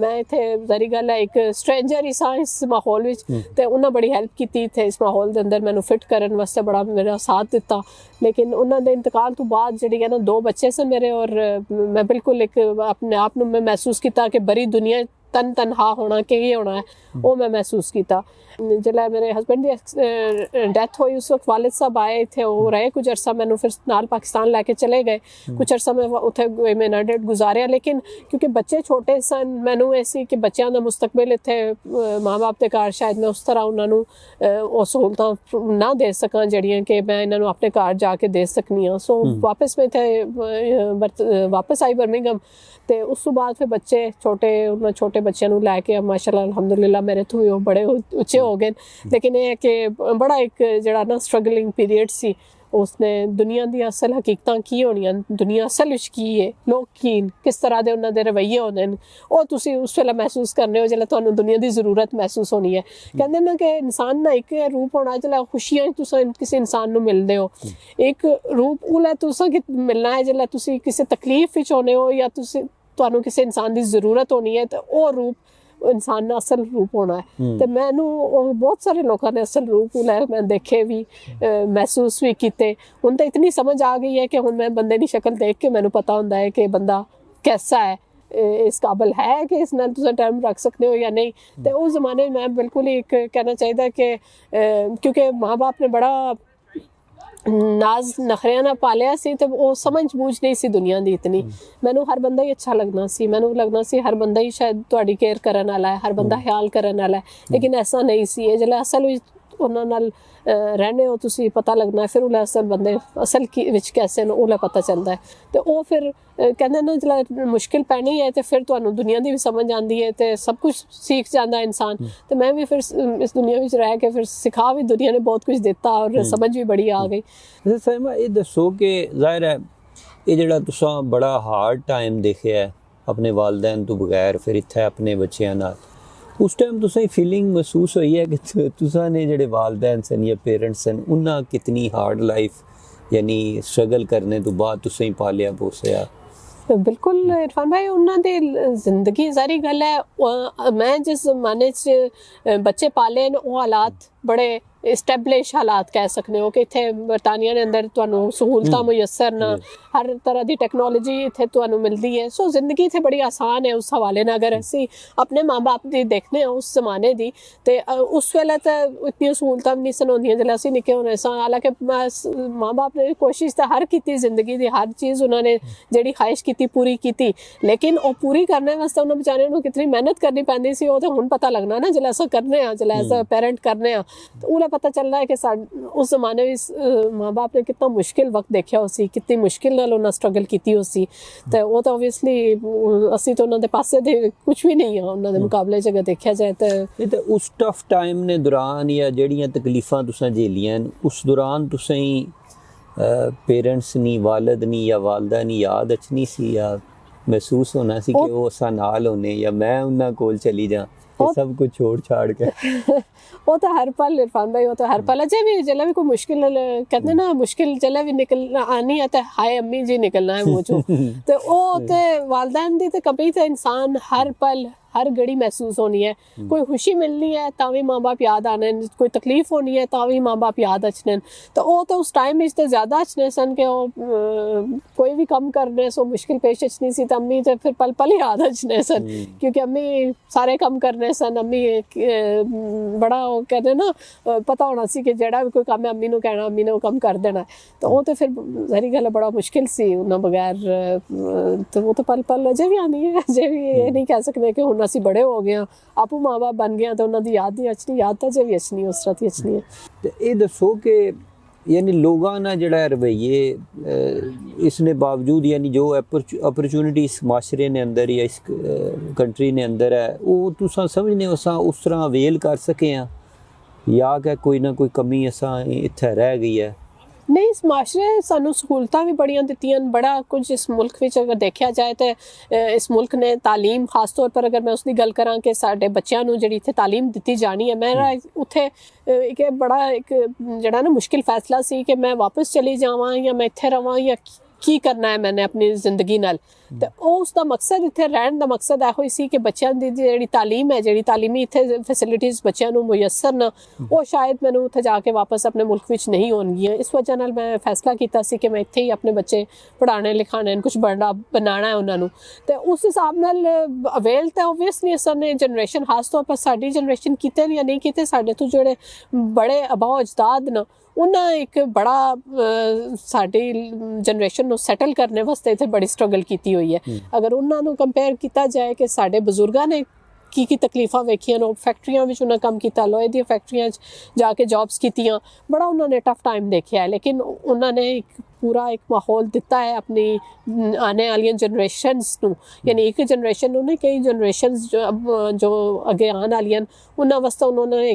Speaker 2: ਮੈਂ ਇੱਥੇ ਜ਼ਾਰੀ ਗੱਲ ਹੈ ਇੱਕ ਸਟ੍ਰੇਂਜਰ ਹੀ ਸਾਂ ਇਸ ਮਾਹੌਲ ਵਿੱਚ ਤੇ ਉਹਨਾਂ ਬੜੀ ਹੈਲਪ ਕੀਤੀ ਇੱਥੇ ਇਸ ਮਾਹੌਲ ਦੇ ਅੰਦਰ ਮੈਨੂੰ ਫਿੱਟ ਕਰਨ ਵਾਸਤੇ, ਬੜਾ ਮੇਰਾ ਸਾਥ ਦਿੱਤਾ। ਲੇਕਿਨ ਉਹਨਾਂ ਦੇ ਇੰਤਕਾਲ ਤੋਂ ਬਾਅਦ ਜਿਹੜੀ ਹੈ ਨਾ 2 ਬੱਚੇ ਸਨ ਮੇਰੇ ਔਰ ਮੈਂ ਬਿਲਕੁਲ ਇੱਕ ਆਪਣੇ ਆਪ ਨੂੰ ਮੈਂ ਮਹਿਸੂਸ ਕੀਤਾ ਕਿ ਬੜੀ ਦੁਨੀਆ तन तनहा होना कि होना है वो मैं महसूस किया। जिसलै मेरे हस्बैंड की डेथ हुई उस वक्त वालिद साहब आए थे, वो रहे कुछ अरसा, मैनू फिर नाल पाकिस्तान लैके चले गए, कुछ अरसा मैं उत्थे महीना डेढ़ गुजारिया। लेकिन क्योंकि बच्चे छोटे सन, मैनू ये सी कि बच्चों का मुस्तकबिल इत्थे माँ बाप के घर शायद मैं उस तरह उन्होंने वो सहूलतां ना दे सकां जिहड़ियां कि मैं इन्होंने अपने घर जाके दे सकनी हाँ। सो वापस मैं इत्थे वापस आई बर्मिंघम, तो उस तो बाद फिर बच्चे छोटे, उन्होंने छोटे बच्चों को लैके माशाअल्लाह अल्हम्दुलिल्लाह मेरे तो भी बड़े उच्चे हो गए। लेकिन ये कि बड़ा एक जिहड़ा ना स्ट्रगलिंग पीरियड सी, उसने दुनिया दी असल हकीकतां की होनियां, दुनिया असल विच की है, लोग की किस तरह दे उन्हां दे रवैये होंदे न, ਉਹ ਤੁਸੀਂ ਉਸ ਵੇਲੇ महसूस करने हो जिसलै ਤੁਹਾਨੂੰ दुनिया की जरूरत महसूस होनी है। कहते ना कि इंसान ना एक रूप होना जिसलै खुशियां तुसां किसी इंसान नूं मिलदे हो, एक रूप उलै तुसां मिलना है जिसलै तुसी किसी तकलीफ विच होने हो या तुसी ਤੁਹਾਨੂੰ किसी इंसान की जरूरत होनी है, तो वो रूप इंसान का असल रूप होना है। तो मैनू बहुत सारे लोगों ने असल रूप मैं देखे भी, महसूस भी किए। हुण तो इतनी समझ आ गई है कि हुण मैं बंदे की शक्ल देख के मैनू पता होंदा है कि बंदा कैसा है, इस काबिल है कि इस नाल तुसीं टाइम रख सकते हो या नहीं। तो उस जमाने में मैं बिल्कुल ही एक कहना चाहिए कि क्योंकि माँ बाप ने बड़ा नाज नखरिया ना पालिया सी, तो वो समझ बूझ नहीं सी दुनिया दी इतनी। मैनू हर बंदा ही अच्छा लगना सी, मैनू लगना सी हर बंदा ही शायद तुहाडी केयर करन वाला है, हर बंदा ख्याल करन वाला है। लेकिन ऐसा नहीं सी, जिसलै असल विच उन्हां नाल रहने हो तुसी पता लगना है, फिर उल्लै असल बंदे असल की विच कैसे न उल्लै पता चलता है। तो वो फिर कहते ना जिसलै मुश्किल पैनी है तो फिर तुहानू दुनिया की भी समझ आती है, तो सब कुछ सीख जाता है इंसान। तो मैं भी फिर इस दुनिया में रह के फिर सिखा भी दुनिया ने बहुत कुछ दिता और समझ भी बड़ी आ गई।
Speaker 1: साहिमा ये दसो कि जाहिर है ये जिहड़ा तुसां बड़ा हार्ड टाइम देखिया है अपने वालदैन तो बगैर, फिर इत्थे अपने बच्चों नाल, उस टाइम तुसें फीलिंग महसूस हुई है कि तुसां ने जिहड़े वालदैन सन या पेरेंट्स सन उन्हां कितनी हार्ड लाइफ यानी स्ट्रगल करने तो बाद तुसें पालिया पोसिया?
Speaker 2: बिल्कुल इरफान भाई, उन्होंने जिंदगी सारी गल है। मैं जिस जमाने च बच्चे पाले न वो हालात बड़े इस्टैबलिश हालात कह सकते हो कि इत्थे बरतानिया ने अंदर तुहानू सहूलतां मुयसर न, हर तरह की टैक्नोलॉजी इत्थे तुहानू मिलती है। सो जिंदगी इत्थे बड़ी आसान है उस हवाले नाल। अगर असी अपने माँ बाप की देखने उस जमाने की, तो उस वेले तो इतनी सहूलतां भी नहीं सन होंदियां जिसलै असीं निक्के होने सा। हालांकि माँ बाप ने कोशिश तो हर की जिंदगी की, हर चीज़ उन्होंने जिहड़ी ख्वाहिश की पूरी की, लेकिन वो पूरी करने वास्ते उन्होंने बेचारे नूं कितनी मेहनत करनी पैंदी सी, वो तो हुण पता लगना ना जिसलै असीं करने आ, जिसलै एज अ पेरेंट करने आ, तो उन्हें पता चल रहा है कि उस जमाने में माँ बाप ने कितना मुश्किल वक्त देखा उसी, कितनी मुश्किल नाल उन्हें स्ट्रगल की उसी। तो वो तो ओबवियसली असी तो उन्होंने पासे दे कुछ भी नहीं है उन्होंने मुकाबले च अगर देखा जाए तो।
Speaker 1: उस टफ टाइम ने दौरान या जड़ियाँ तकलीफां तुसां झेलियां उस दौरान तुसें पेरेंट्स नी, वालिद नी या वालदा नी याद अचनी सी या महसूस होना सी कि वो असां नाल होने या मैं उन्हां कोल चली जा सब कुछ छोड़ छाड़ के?
Speaker 2: वो तो हर पल इरफान भाई, वो तो हर पल अजय भी जल्ला भी कोई मुश्किल कहते ना मुश्किल जल्ला भी निकलना आनी है तो हाय अम्मी जी निकलना है मुँह चो। तो वो तो वालदैन दी तो कभी तो इंसान हर पल हर घड़ी महसूस होनी है। कोई खुशी मिलनी है तो भी माँ बाप याद आने, कोई तकलीफ होनी है तो भी माँ बाप याद अचने। तो वो तो उस टाइम में तो ज़्यादा अचने सन कि कोई भी कम करने सो मुश्किल पेश अचनी सी, तो अम्मी तो फिर पल पल ही याद अचने सन, क्योंकि अम्मी सारे कम करने सन। अम्मी बड़ा वो कहते ना पता होना सी कि जेड़ा भी कोई काम है अम्मी नूं कहना, अम्मी ने वो कम कर देना। तो वो तो फिर सारी गल बड़ा मुश्किल सी उन्होंने बगैर। तो वो तो पल पल अजय भी आनी है, अजय भी ये नहीं कह सकते कि हुण असीं बड़े हो गए आपू माँ बाप बन गए तो उन्होंने याद नहीं अचनी, याद तो अजे भी अचनी उस तरह की अचनी है।
Speaker 1: तो ये दसो कि यानी लोगों ना जड़ा रवैये इसने बावजूद यानी जो अपॉर्चुनिटी इस माशरे ने अंदर या इस कंट्री ने अंदर है वो तुसां समझने हो असां उस तरह अवेल कर सके हैं या कि कोई ना कोई कमी असां इत्थे रह गई है?
Speaker 2: नहीं, इस माशरे सानू सहूलतां भी बड़ियां दित्तियां, बड़ा कुछ इस मुल्क विच अगर देखा जाए तो इस मुल्क ने तालीम खास तौर पर अगर मैं उसकी गल करां कि साडे बच्चों नूं जिहड़ी इत्थे तालीम दित्ती जानी है, मेरा उत्थे एक बड़ा एक जिहड़ा ना मुश्किल फैसला सी कि मैं वापस चली जावां या मैं इत्थे रवां या की करना है मैंने अपनी जिंदगी नाल। ਤੇ ਉਹ ਉਸ ਦਾ ਮਕਸਦ ਇੱਥੇ ਰਹਿਣ ਦਾ ਮਕਸਦ ਇਹੋ ਹੀ ਸੀ ਕਿ ਬੱਚਿਆਂ ਦੀ ਜਿਹੜੀ ਤਾਲੀਮ ਹੈ, ਜਿਹੜੀ ਤਾਲੀਮੀ ਇੱਥੇ ਫੈਸਿਲਿਟੀਜ਼ ਬੱਚਿਆਂ ਨੂੰ ਮੁਯੱਸਰ ਨਾ, ਉਹ ਸ਼ਾਇਦ ਮੈਨੂੰ ਉੱਥੇ ਜਾ ਕੇ ਵਾਪਸ ਆਪਣੇ ਮੁਲਕ ਵਿੱਚ ਨਹੀਂ ਹੋਣਗੀਆਂ। ਇਸ ਵਜ੍ਹਾ ਨਾਲ ਮੈਂ ਫੈਸਲਾ ਕੀਤਾ ਸੀ ਕਿ ਮੈਂ ਇੱਥੇ ਹੀ ਆਪਣੇ ਬੱਚੇ ਪੜ੍ਹਾਉਣੇ ਲਿਖਾਉਣੇ, ਕੁਝ ਬਣਾਉਣਾ ਹੈ ਉਹਨਾਂ ਨੂੰ। ਤੇ ਉਸ ਹਿਸਾਬ ਨਾਲ ਅਵੇਲ ਤਾਂ ਓਬਵੀਅਸਲੀ ਅਸਾਂ ਨੇ ਜਨਰੇਸ਼ਨ, ਖਾਸ ਤੌਰ ਪਰ ਸਾਡੀ ਜਨਰੇਸ਼ਨ ਕੀਤੇ ਜਾਂ ਨਹੀਂ ਕੀਤੇ, ਸਾਡੇ ਤੋਂ ਜਿਹੜੇ ਬੜੇ ਆਬਾਓ ਅਜਦਾਦ ਨਾ, ਉਹਨਾਂ ਇੱਕ ਬੜਾ ਸਾਡੀ ਜਨਰੇਸ਼ਨ ਨੂੰ ਸੈਟਲ ਕਰਨੇ ਵਾਸਤੇ ਇੱਥੇ ਬੜੀ ਸਟਰਗਲ ਕੀਤੀ ਹੋਈ ਹੈ। ਅਗਰ ਉਹਨਾਂ ਨੂੰ ਕੰਪੇਅਰ ਕੀਤਾ ਜਾਏ ਕਿ ਸਾਡੇ ਬਜ਼ੁਰਗਾਂ ਨੇ ਕੀ ਤਕਲੀਫਾਂ ਵੇਖੀਆਂ, ਉਹ ਫੈਕਟਰੀਆਂ ਵਿੱਚ ਉਹਨਾਂ ਕੰਮ ਕੀਤਾ, ਲੋਹੇ ਦੀਆਂ ਫੈਕਟਰੀਆਂ 'ਚ ਜਾ ਕੇ ਜੌਬਸ ਕੀਤੀਆਂ, ਬੜਾ ਉਹਨਾਂ ਨੇ ਟਫ ਟਾਈਮ ਦੇਖਿਆ ਹੈ, ਲੇਕਿਨ ਉਹਨਾਂ ਨੇ ਇੱਕ ਪੂਰਾ ਇੱਕ ਮਾਹੌਲ ਦਿੱਤਾ ਹੈ ਆਪਣੀ ਆने ਵਾਲੀਆਂ ਜਨਰੇਸ਼ਨਸ ਨੂੰ, ਯਾਨੀ ਇੱਕ ਜਨਰੇਸ਼ਨ ਨੂੰ ਨਹੀਂ, ਕਈ ਜਨਰੇਸ਼ਨਸ ਜੋ ਅੱਗੇ ਆਉਣ ਵਾਲੀਆਂ ਉਹਨਾਂ ਵਾਸਤੇ ਉਹਨਾਂ ਨੇ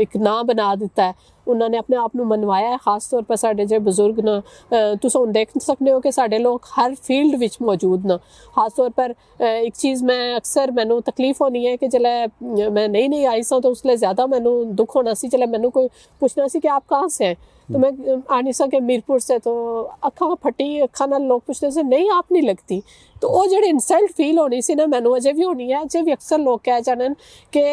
Speaker 2: ਇੱਕ ਨਾਂ ਬਣਾ ਦਿੱਤਾ ਹੈ। ਉਹਨਾਂ ਨੇ ਆਪਣੇ ਆਪ ਨੂੰ ਮਨਵਾਇਆ ਹੈ। ਖਾਸ ਤੌਰ ਪਰ ਸਾਡੇ ਜਿਹੜੇ ਬਜ਼ੁਰਗ ਨਾ, ਤੁਸੀਂ ਹੁਣ ਦੇਖ ਸਕਦੇ ਹੋ ਕਿ ਸਾਡੇ ਲੋਕ ਹਰ ਫੀਲਡ ਵਿੱਚ ਮੌਜੂਦ ਨਾ। ਖਾਸ ਤੌਰ ਪਰ ਇੱਕ ਚੀਜ਼ ਮੈਂ ਅਕਸਰ ਮੈਨੂੰ ਤਕਲੀਫ ਹੋਣੀ ਹੈ ਕਿ जब मैं नई आई सां तो उसलिए ज़्यादा मैनू दुख होना सी, जब मैनू कोई पूछना सी कि आप कहाँ से हैं, तो मैं आ नहीं सके मीरपुर से, तो अखा फटी अखा नाल लोग पूछते से नहीं आप नहीं लगती, तो वो जी इंसल्ट फील होनी सी ना मैनू अजे भी होनी है। अजे भी अक्सर लोग कह जाने कि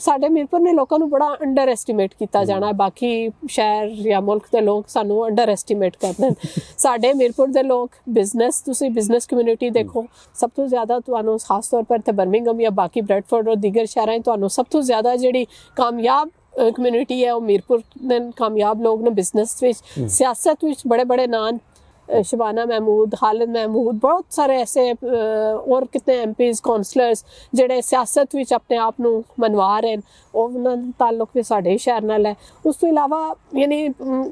Speaker 2: साडे मीरपुर ने लोगों को बड़ा अंडर एस्टीमेट किया जाना, बाकी शहर या मुल्क के लोग सानू अंडर एस्टीमेट करते हैं। साडे मीरपुर के लोग बिजनेस, तुसी बिजनेस कम्यूनिटी देखो, सब तो ज़्यादा तुहानू खास तौर पर बर्मिंघम या बाकी ब्रैडफोर्ड और दीगर शहरां तुहानू सब तो ज़्यादा जिहड़ी कामयाब कम्यूनिटी है वो मीरपुर ने कामयाब लोग ने बिजनेस विच, सियासत विच बड़े बड़े नाम, शबाना महमूद, खालिद महमूद, बहुत सारे ऐसे और कितने MPs कौंसलर्स ਜਿਹੜੇ ਸਿਆਸਤ ਵਿੱਚ ਆਪਣੇ ਆਪ ਨੂੰ ਮਨਵਾ ਰਹੇ ਨੇ, ਉਹਨਾਂ ਦਾ ਤਾਲੁਕ ਵੀ ਸਾਡੇ ਸ਼ਹਿਰ ਨਾਲ ਹੈ। ਉਸ ਤੋਂ ਇਲਾਵਾ ਯਾਨੀ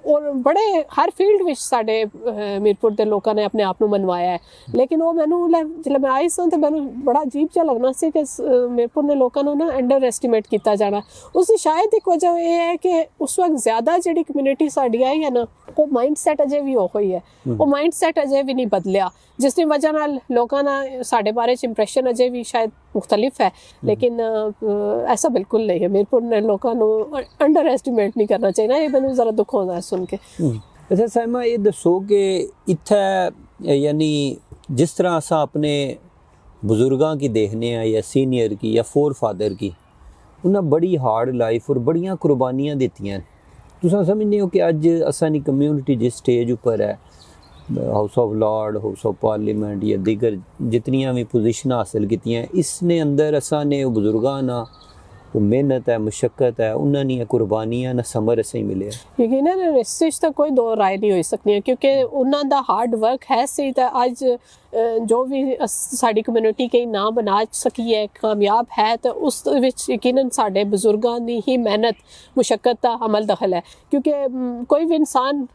Speaker 2: ਔਰ ਬੜੇ ਹਰ ਫੀਲਡ ਵਿੱਚ ਸਾਡੇ ਮੀਰਪੁਰ ਦੇ ਲੋਕਾਂ ਨੇ ਆਪਣੇ ਆਪ ਨੂੰ ਮਨਵਾਇਆ ਹੈ। ਲੇਕਿਨ ਉਹ ਮੈਨੂੰ ਜਦੋਂ ਮੈਂ ਆਈ ਸਾਂ ਤਾਂ ਮੈਨੂੰ ਬੜਾ ਅਜੀਬ ਜਿਹਾ ਲੱਗਣਾ ਸੀ ਕਿ ਮੀਰਪੁਰ ਦੇ ਲੋਕਾਂ ਨੂੰ ਨਾ ਅੰਡਰ ਐਸਟੀਮੇਟ ਕੀਤਾ ਜਾਣਾ। ਉਸ ਦੀ ਸ਼ਾਇਦ ਇੱਕ ਵਜ੍ਹਾ ਇਹ ਹੈ ਕਿ ਉਸ ਵਕਤ ਜ਼ਿਆਦਾ ਜਿਹੜੀ ਕਮਿਊਨਿਟੀ ਸਾਡੀ ਆਈ ਹੈ ਨਾ, ਉਹ ਮਾਈਂਡ ਸੈਟ ਅਜੇ ਵੀ ਉਹ ਹੀ ਹੈ, ਉਹ ਮਾਈਂਡ ਸੈਟ ਅਜੇ ਵੀ ਨਹੀਂ ਬਦਲਿਆ, ਜਿਸ ਦੀ ਵਜ੍ਹਾ ਨਾਲ ਲੋਕਾਂ ਦਾ ਸਾਡੇ ਬਾਰੇ 'ਚ ਇੰਪ੍ਰੈਸ਼ਨ ਅਜੇ ਵੀ ਸ਼ਾਇਦ ਮੁਖਤਲਿਫ ਹੈ। ਲੇਕਿਨ ਐਸਾ ਬਿਲਕੁਲ ਨਹੀਂ ਹੈ। ਮੀਰਪੁਰ ਨੇ ਲੋਕਾਂ ਨੂੰ ਅੰਡਰ ਐਸਟੀਮੇਟ ਨਹੀਂ ਕਰਨਾ ਚਾਹੀਦਾ। ਇਹ ਮੈਨੂੰ ਜ਼ਰਾ ਦੁੱਖ ਹੁੰਦਾ ਸੁਣ ਕੇ।
Speaker 1: ਅੱਛਾ ਸਾਇਮਾ, ਇਹ ਦੱਸੋ ਕਿ ਇੱਥੇ यानी जिस तरह असा अपने बुजुर्गों की देखने हैं या सीनियर की या फोर फादर की, उन्हें बड़ी हार्ड लाइफ और बड़ियां कुर्बानियां दित्तियां। तुसां समझदे हो कि अज असानी कम्यूनिटी जिस स्टेज उपर है, house of Lord, house of parliament या दीगर जितनियां भी पोजीशन हासिल कीतियां, इसने अंदर असा ने बुजुर्गों ना वो मेहनत है, मुशक्कत है, उन्होंने कुर्बानियां ना समर असें मिले।
Speaker 2: यकीनन इस चीज़ तक कोई दो राय नहीं हो सकती, क्योंकि उन्होंने हार्ड वर्क है सही तो अज जो भी साड़ी कम्यूनिटी कई ना बना सकी है, कामयाब है, तो उस विच यकीनन साडे बुजुर्गों की ही मेहनत मुशक्कत का अमल दखल है। क्योंकि कोई भी इंसान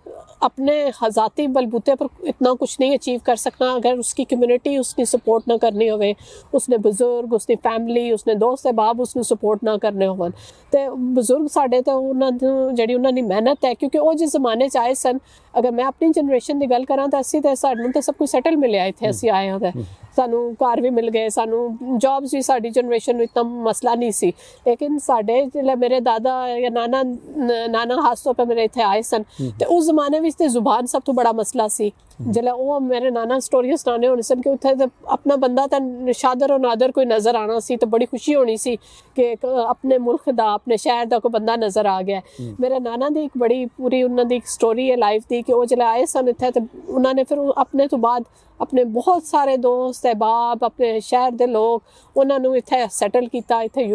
Speaker 2: अपने ज़ाती बलबूते पर इतना कुछ नहीं अचीव कर सकता अगर उसकी कम्यूनिटी उसकी सपोर्ट ना करनी होवे, उसने बुजुर्ग, उसकी फैमिली, उसने दोस्त अहबाब उसने सपोर्ट ना करने होवन। तो बुजुर्ग साडे तो उन्होंने जिहड़ी उन्होंने मेहनत है, क्योंकि वो जिस जमाने च आए सन, अगर मैं अपनी जनरेशन की गल करा तो असी तो सानू तो सब कुछ सैटल मिले इत्थे असी आए हाँ, तो सानू घर भी मिल गए, सानू जॉब्स भी, साडी जनरेशन में इतना मसला नहीं सी। लेकिन साडे जिहड़े मेरे दादा या नाना खास तौर पर मेरे इत्थे आए सन, तो उस जमाने में तो जुबान सब तो बड़ा मसला सी। जिसलै वो मेरे नाना स्टोरियां सुनाने होने सन कि उत्थे ते अपना बंदा तो शादर और नादर कोई नज़र आना सी, तो बड़ी खुशी होनी सी कि अपने मुल्क दा, अपने शहर दा कोई बंदा नज़र आ गया। मेरे नाना दी एक बड़ी पूरी उन्होंने एक स्टोरी है लाइफ दी कि वो जिसलै आए सन इत्थे, तो उन्होंने फिर अपने तो बाद अपने बहुत सारे दोस्त अहबाब, अपने शहर के लोग उन्होंने इत्थे सैटल किया, इत्थे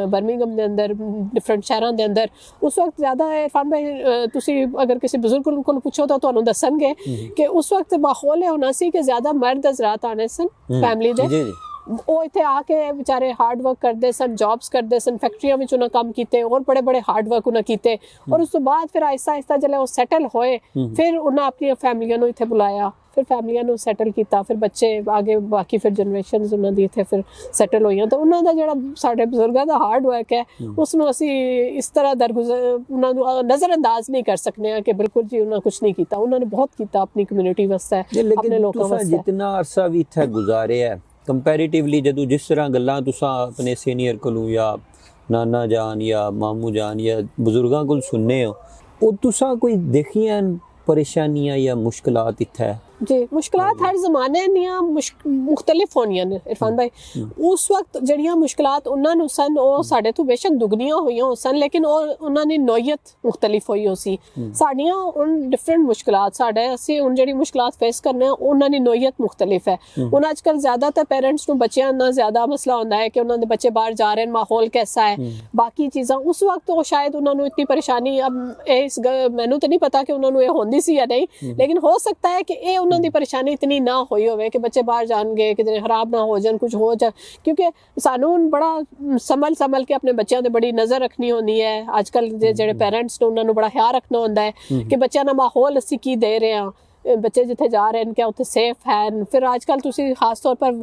Speaker 2: बर्मिंघम के अंदर, डिफरेंट शहरों के अंदर। उस वक्त ज़्यादा इरफान भाई तुसी अगर किसी बुजुर्ग को पूछो तो तुहानू दसणगे कि उस वक्त माहौल होना सी कि ज़्यादा मर्द हज़रात आने सन फैमिली दे, वो इत्थे आके बेचारे हार्ड वर्क करते सन, जॉब्स करते सन, फैक्ट्रियों में उन्हें काम किए और बड़े बड़े हार्ड वर्क उन्हें किए। और उस तो बाद फिर आहिस्ता आहिस्ता जल्द वो सैटल होए, फिर उन्हें अपनी फैमिलियों इत्थे बुलाया, फिर फैमिलियों सैटल किया, फिर बच्चे आगे बाकी फिर जनरेशन उन्होंने इत्थे फिर सैटल हुई। तो उन्होंने जिहड़ा साडे बुजुर्गों का हार्ड वर्क है उसनूं असी इस तरह दरगुजर उन्होंने नज़रअंदाज नहीं कर सकते कि बिल्कुल जी उन्होंने कुछ नहीं किया। उन्होंने बहुत किया अपनी कम्यूनिटी वास्ते, अपने लोगों वास्ते।
Speaker 1: जितना अरसा भी इत्थे गुजारे है कंपैरेटिवली, जदों जिस तरह गल्लां तुसां अपने सीनियर कोलों या नाना जान या मामू जान या बुजुर्गों कोल सुनने हो, ਉਹ तुसां कोई देखियां परेशानियां या मुश्किलात इत्थे?
Speaker 2: जी मुश्किलात हर ज़माने ਦੀਆਂ ਮੁxtਲਿਫ ਹੋਣੀਆਂ ਨੇ ਇਰਫਾਨ ਭਾਈ ਉਸ ਵਕਤ ਜਿਹੜੀਆਂ ਮੁਸ਼ਕਿਲਾਤ ਉਹਨਾਂ ਨੂੰ ਸਨ ਉਹ ਸਾਡੇ ਤੋਂ ਬੇਸ਼ੱਕ ਦੁਗਣੀਆਂ ਹੋਈਆਂ ਹੋ ਸਨ ਲੇਕਿਨ ਉਹਨਾਂ ਦੀ ਨੋਇਤ ਮੁxtਲਿਫ ਹੋਈ ਹੋ ਸੀ ਸਾਡੀਆਂ ਹੁਣ ਡਿਫਰੈਂਟ ਮੁਸ਼ਕਿਲਾਤ ਸਾਡੇ ਅਸੀਂ ਹੁਣ ਜਿਹੜੀ ਮੁਸ਼ਕਿਲਾਤ ਫੇਸ ਕਰਨੇ ਆ ਉਹਨਾਂ ਦੀ ਨੋਇਤ ਮੁxtਲਿਫ ਹੈ ਹੁਣ ਅੱਜ ਕੱਲ ਜ਼ਿਆਦਾਤਰ ਪੈਰੈਂਟਸ ਨੂੰ ਬੱਚਿਆਂ ਨਾਲ ਜ਼ਿਆਦਾ ਮਸਲਾ ਹੁੰਦਾ ਹੈ ਕਿ ਉਹਨਾਂ ਦੇ ਬੱਚੇ ਬਾਹਰ ਜਾ ਰਹੇ ਨੇ ਮਾਹੌਲ कैसा है बाकी चीज़ां उस वक्त वो शायद उन्होंने इतनी परेशानी अब मैनू तो नहीं पता कि उन्होंने होंदी सी या नहीं लेकिन हो सकता है कि ये उन्होंने परेशानी इतनी ना होई होवे कि बच्चे बाहर जाएंगे कि खराब ना हो जाए कुछ हो जाए क्योंकि सानू बड़ा संभल के अपने बच्चों की बड़ी नज़र रखनी होती है अजकल जो पेरेंट्स ने उन्होंने बड़ा ख्याल रखना होता है कि बच्चों का माहौल असी की दे रहे हैं ਬੱਚੇ ਜਿੱਥੇ ਜਾ ਰਹੇ ਨੇ ਕਿ ਉੱਥੇ ਸੇਫ ਹੈ ਫਿਰ ਅੱਜ ਕੱਲ ਤੁਸੀਂ ਖਾਸ ਤੌਰ ਪਰ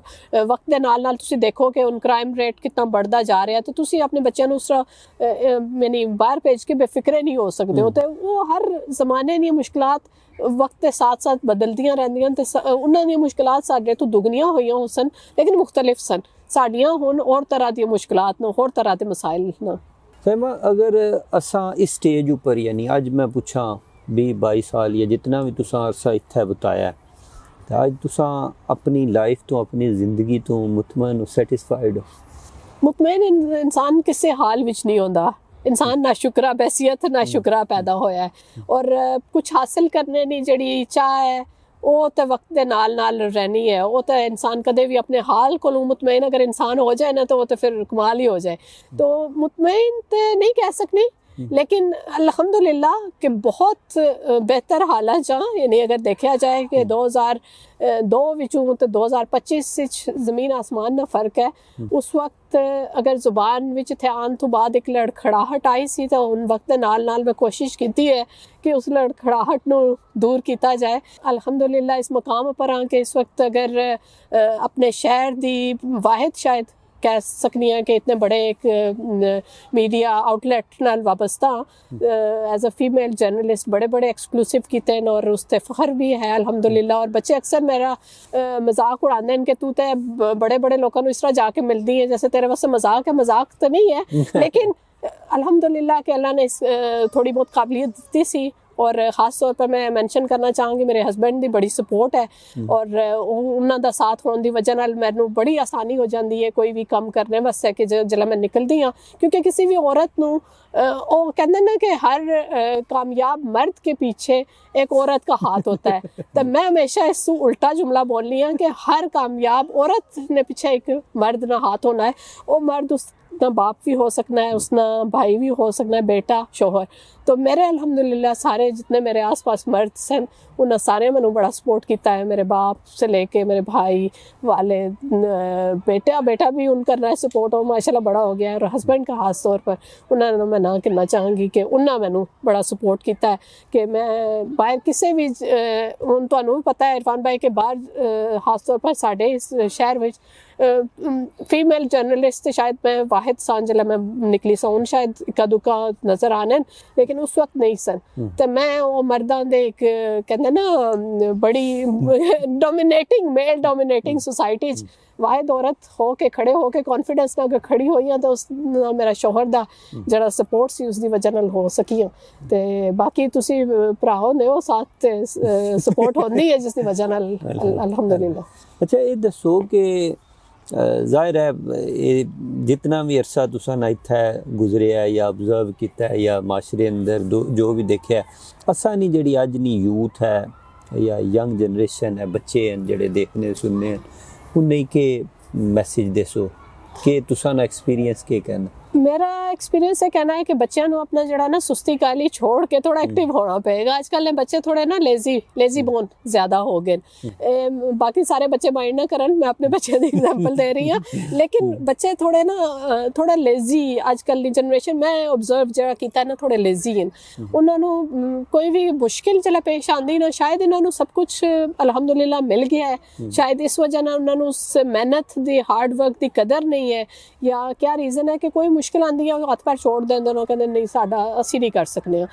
Speaker 2: ਵਕਤ ਦੇ ਨਾਲ ਤੁਸੀਂ ਦੇਖੋ ਕਿ ਹੁਣ ਕ੍ਰਾਈਮ ਰੇਟ ਕਿੰਨਾ बढ़ता ਜਾ ਰਿਹਾ ਤੇ ਤੁਸੀਂ ਆਪਣੇ ਬੱਚਿਆਂ ਨੂੰ ਉਸ ਤਰ੍ਹਾਂ ਮੈਨੀ ਬਾਹਰ ਭੇਜ ਕੇ ਬੇਫਿਕਰੇ ਨਹੀਂ ਹੋ ਸਕਦੇ ਹੋ ਤੇ ਉਹ ਹਰ ਜ਼ਮਾਨੇ ਦੀਆਂ ਮੁਸ਼ਕਲਾਤ ਵਕਤ ਦੇ ਸਾਥ ਸਾਥ ਬਦਲਦੀਆਂ ਰਹਿੰਦੀਆਂ ਤੇ ਉਹਨਾਂ ਦੀਆਂ ਮੁਸ਼ਕਲਾਤ ਸਾਡੇ ਤੋਂ ਦੁਗਣੀਆਂ ਹੋਈਆਂ ਹੋ ਸਨ ਲੇਕਿਨ ਮੁxtਲਿਫ ਸਨ ਸਾਡੀਆਂ ਹੁਣ ਹੋਰ ਤਰ੍ਹਾਂ ਦੀਆਂ ਮੁਸ਼ਕਲਾਤ ਨੇ ਹੋਰ ਤਰ੍ਹਾਂ ਦੇ ਮਸਾਇਲ ਨੇ
Speaker 1: ਫਹਿਮਾ ਅਗਰ ਅਸਾਂ ਇਸ ਸਟੇਜ ਉੱਪਰ ਯਾਨੀ ਅੱਜ ਮੈਂ ਪੁੱਛਾਂ 20-22 साल या जितना भी तुसां अरसा इत्थे बताया तो अज तुसां अपनी लाइफ तो अपनी ज़िंदगी तो मुतमईन सैटिस्फाइड हो
Speaker 2: मुतमईन इंसान किसी हाल विच नहीं होता इंसान ना शुक्रा बैसियत ना शुक्रा पैदा होया है और कुछ हासिल करने की जिहड़ी चाह है वो तो वक्त के नाल रहनी है वो तो इंसान कदे भी अपने हाल को मुतमईन अगर इंसान हो जाए ना तो वो तो फिर कमाल ही हो जाए तो मुतमईन तो नहीं कह सकनी लेकिन अल्हम्दुलिल्लाह कि बहुत बेहतर हालात यानी अगर देखा जाए कि 2002 विचों तो 2025 ज़मीन आसमान का फ़र्क है उस वक्त अगर ज़ुबान विच थे आन तो बाद एक लड़खड़ाहट आई सी तो उन वक्त नाल मैं कोशिश की है कि उस लड़खड़ाहट नूं दूर किया जाए अल्हम्दुलिल्लाह इस मुकाम पर आके इस वक्त अगर अपने शहर दी वाहिद शायद कह सकनी है कि इतने बड़े एक मीडिया आउटलेट नाल वाबस्ता एज अ फीमेल जर्नलिस्ट बड़े बड़े एक्सक्लूसिव किते हैं और उस ते फ़ख्र भी है अल्हम्दुलिल्लाह और बच्चे अक्सर मेरा मजाक उड़ाते हैं कि तू तो बड़े बड़े लोगों को इस तरह जाके मिलती है जैसे तेरे वास्ते मजाक है मजाक तो नहीं है लेकिन अल्हम्दुलिल्लाह कि अल्लाह ने थोड़ी बहुत काबिलियत दी सी और ख़ास तौर पर मैं मैंशन करना चाहूँगी मेरे हस्बैंड की बड़ी सपोर्ट है और उन्हों का साथ होने की वजह नाल मैनू बड़ी आसानी हो जाती है कोई भी काम करने वास्ते कि जिला मैं निकलती हाँ क्योंकि किसी भी औरत नू कहते ना कि हर कामयाब मर्द के पीछे एक औरत का हाथ होता है तो मैं हमेशा इस उल्टा जुमला बोलनी हाँ कि हर कामयाब औरत ने पीछे एक मर्द ना हाथ होना है वो मर्द उस ना बाप भी हो सकना है उसना भाई भी हो सकना है बेटा शोहर तो मेरे अल्हम्दुलिल्लाह सारे जितने मेरे आसपास मर्द हैं उन्हें सारे मैंने बड़ा सपोर्ट किया है मेरे बाप से लेके मेरे भाई वाले बेटा भी उन कर रहा है सपोर्ट और माशाल्लाह बड़ा हो गया है और हस्बैंड का खास तौर पर उन्होंने मैं ना कहना चाहूँगी कि उन्होंने मैंने बड़ा सपोर्ट किया है कि मैं बाहर किसी भी हूँ तुहानू भी पता है इरफान भाई कि बाहर खास तौर पर साढ़े इस शहर में फीमेल जर्नलिस्ट शायद मैं वाहिद सान जिला मैं निकली सा हूँ शायद इक्का दुक्का नज़र आने लेकिन उस वक्त नहीं सन तो मैं वो मर्दां दे एक कहते ना बड़ी डोमिनेटिंग मेल डोमिनेटिंग सोसाइटी वाहिद औरत हो के खड़े हो के कॉन्फिडेंस नाल खड़ी होई तो उस मेरा शोहर दा जरा सपोर्ट सी उसकी वजह नाल हो सकी ते बाकी तुसी भराओ ने वो साथ सपोर्ट होंदी है जिसकी वजह नाल अल्हम्दुलिल्लाह
Speaker 1: अच्छा ये दसो कि ज़ाहिर है ये जितना भी अरसा तुसा ना इत्थे गुजरिया या ऑब्जर्व किया या माशरे अंदर जो भी देखा असा नहीं जी अज नी यूथ है या यंग जनरेशन है बच्चे हैं जेडे देखने सुनने उन्हें के मैसेज दसो कि तुसा ना एक्सपीरियंस के कहना
Speaker 2: मेरा एक्सपीरियंस है कहना है कि बच्चों को अपना जड़ा ना सुस्ती काली छोड़ के थोड़ा एक्टिव होना पड़ेगा आजकल ने बच्चे थोड़े ना लेजी बोन ज़्यादा हो गए बाकी सारे बच्चे माइंड ना करन मैं अपने बच्चे की एग्जांपल दे रही हूँ लेकिन बच्चे थोड़े ना थोड़ा लेजी आजकल की जनरेशन मैं ऑब्जर्व जरा किया ना थोड़े लेजी हैं उन्होंने कोई भी मुश्किल चला पेश आती ना शायद इन्होंने सब कुछ अल्हम्दुलिल्लाह मिल गया है शायद इस वजह ना उन्होंने उस मेहनत की हार्ड वर्क की कदर नहीं है या क्या रीज़न है कि कोई मुश्किल आती है हथ पैर छोड़ देंगे कहते नहीं साडा असी नहीं कर सकते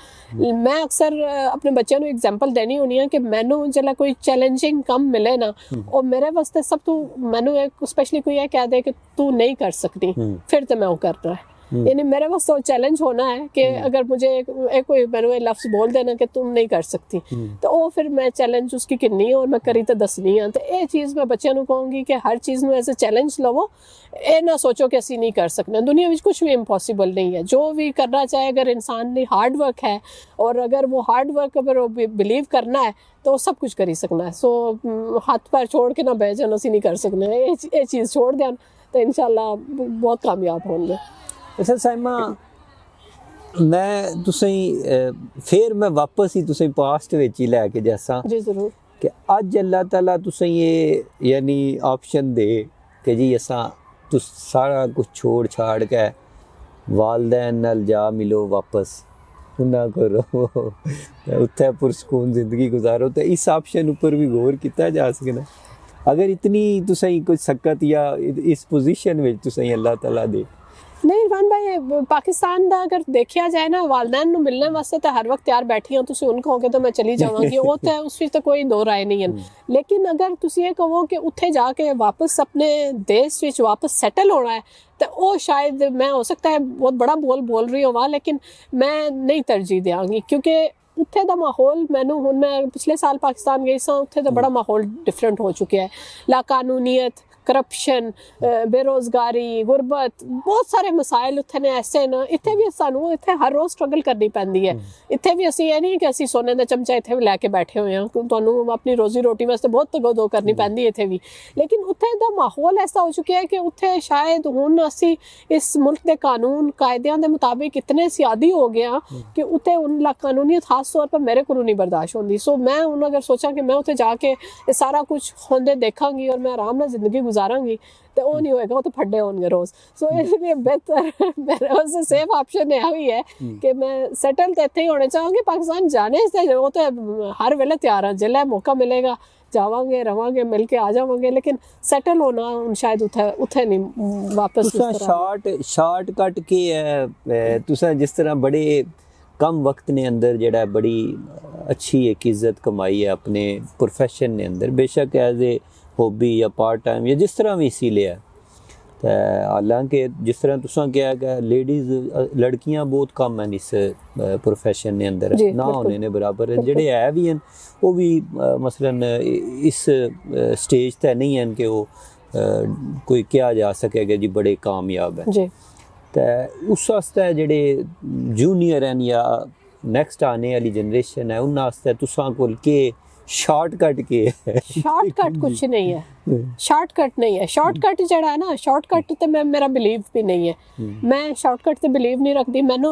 Speaker 2: मैं अक्सर अपने बच्चों को एग्जाम्पल देनी होनी है कि मैनू जल्द कोई चैलेंजिंग काम मिले ना और मेरे वास्ते सब तू मैनू एक स्पेशली कोई है कह दे कि तू नहीं कर सकती फिर तो मैं वो करना है यानी मेरे वास्ते वो चैलेंज होना है कि अगर मुझे एक कोई मैंने लफ्ज़ बोल देना कि तुम नहीं कर सकती, तो वो फिर मैं चैलेंज उसकी किन्नी और मैं करी तो दसनी हाँ। तो ये चीज़ मैं बच्चों को कहूँगी कि हर चीज़ में एज ए चैलेंज लवो, ये ना सोचो कि असी नहीं कर सकते। दुनिया में कुछ भी इम्पॉसिबल नहीं है, जो भी करना चाहे अगर इंसान ने हार्ड वर्क है और अगर वो हार्ड वर्क अगर वो बिलीव करना है तो वो सब कुछ कर ही सकना है। सो हाथ पैर छोड़ के ना बह जाना, असी नहीं कर सकते, ये चीज़ छोड़ दें तो इंशाल्लाह बहुत कामयाब होंगे।
Speaker 1: अच्छा साइमा, मैं तुसें फिर मैं वापस ही तुसें पास्ट विच ही लैके जासा
Speaker 2: जी जरूर
Speaker 1: कि अज अल्लाह ताला तुसें ये यानी ऑप्शन दे कि जी असा तुस सारा कुछ छोड़ छाड़ के वालदैन नाल जा मिलो वापस, उन्ना करो उत्थे पुरसकून जिंदगी गुजारो, तो इस ऑप्शन ऊपर भी गौर किया जा सकना अगर इतनी तुसें कुछ सकत या इस पोजीशन में तुसें अल्लाह ताला दे।
Speaker 2: नहीं इरफान भाई, पाकिस्तान का अगर देखा जाए ना, वालदैन नूं मिलने वास्ते तो हर वक्त तैयार बैठी हाँ। तुसीं उन्हें कहोगे तो मैं चली जावांगी, वो तो उस विच तो कोई दो राय नहीं है। लेकिन अगर तुसीं ये कहो कि उत्थे जाके वापस अपने देश विच वापस सैटल होना है, तो वो शायद मैं हो सकता है बहुत बड़ा बोल रही हूँ, लेकिन मैं नहीं तरजीह देंगी क्योंकि उत्थे दा माहौल मैनू हुण मैं पिछले साल पाकिस्तान गई सा, उत्थे दा बड़ा माहौल डिफरेंट हो चुका है। लाकानूनीयत, करप्शन, बेरोज़गारी, गुरबत, बहुत सारे मसाइल उत्थे ने ऐसे ना, इत्थे भी सानू इत्थे हर रोज़ स्ट्रगल करनी पैंदी है। इत्थे भी असी ये नहीं कि असी सोने का चमचा इत्थे भी लैके बैठे हुए हैं, तुहानू अपनी रोजी रोटी वास्ते बहुत तगो करनी पैंदी है इत्थे भी। लेकिन उत्थे दा माहौल ऐसा हो चुका है कि उत्थे शायद हुण असी इस मुल्क के कानून कायदियां के मुताबिक इतने सियादी हो गए हैं कि उत्थे हुण लाकानूनीयत खास तौर पर मेरे को नहीं बर्दाश्त होती। सो मैं हुण अगर सोचा कि मैं उत्थे जाके ये सारा कुछ होंदे देखांगी और मैं आराम नाल जिंदगी गुजारांगी, तो वो नहीं होएगा, वो तो फड्डे होंगे रोज। सो इसलिए बेहतर मेरे वास्ते सेफ ऑप्शन यही है कि मैं सेटल तो इत्थे ही होने चाहूँगी। पाकिस्तान जाने से वो तो हर वेले तैयार हाँ, जिल्लै मौका मिलेगा जावांगे, रवांगे, मिल के आ जावांगे, लेकिन सेटल होना शायद उत्थे नहीं वापस।
Speaker 1: शॉर्ट कट के है तुसा जिस तरह बड़े कम वक्त ने अंदर जेड़ा बड़ी अच्छी एक इज्जत कमाई है अपने प्रोफेशन ने अंदर, बेशक एज ए हॉबी या पार्ट टाइम या जिस तरह भी इसी लिया। तो हालांकि जिस तरह तुसा क्या है लेडीज़ लड़कियां बहुत कम हैं इस प्रोफेशन ने अंदर, ना होने ने बराबर है, जेड़े है भी हैं वो भी मसलन इस स्टेज तक नहीं हैं कि वो कोई क्या जा सकेगा जी बड़े कामयाब है। तो उस वास्ते जेड़े जूनियर हैं या नैक्सट आने वाली जनरेशन है उन्होंने वास्ते तुसा कोल के शॉर्टकट के है?
Speaker 2: शॉर्टकट कुछ नहीं है, शॉर्टकट नहीं है। शॉर्टकट जड़ा है ना, शॉर्टकट तो मैं मेरा बिलीव भी नहीं है, मैं शॉर्टकट ते बिलीव नहीं रखती। मैनू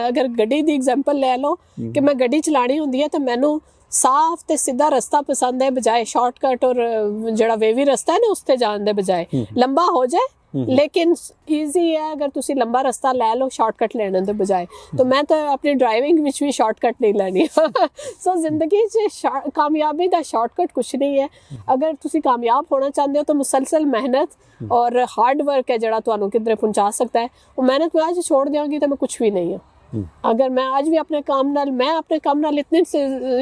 Speaker 2: अगर गड्डी दी एग्जांपल ले लो कि मैं गड्डी चलानी होंदी है तो मैनू साफ ते सीधा रास्ता पसंद है बजाय शॉर्टकट और जड़ा वेवी रास्ता है ना उसते जाने दे बजाय। लंबा हो जाए लेकिन ईजी है अगर तुसी लंबा रास्ता ले लो शॉर्टकट लेने दे बजाय। तो मैं तो अपनी ड्राइविंग विच भी शॉर्टकट नहीं लेनी। सो जिंदगी च कामयाबी दा शॉर्टकट कुछ नहीं है। अगर तुसी कामयाब होना चाहते हो तो मुसलसल मेहनत और हार्ड वर्क है जड़ा तुहानू किधरे पहुंचा सकता है। वो मेहनत मैं आज छोड़ देंगी तो मैं कुछ भी नहीं हूँ। अगर मैं आज भी अपने काम नाल इतनी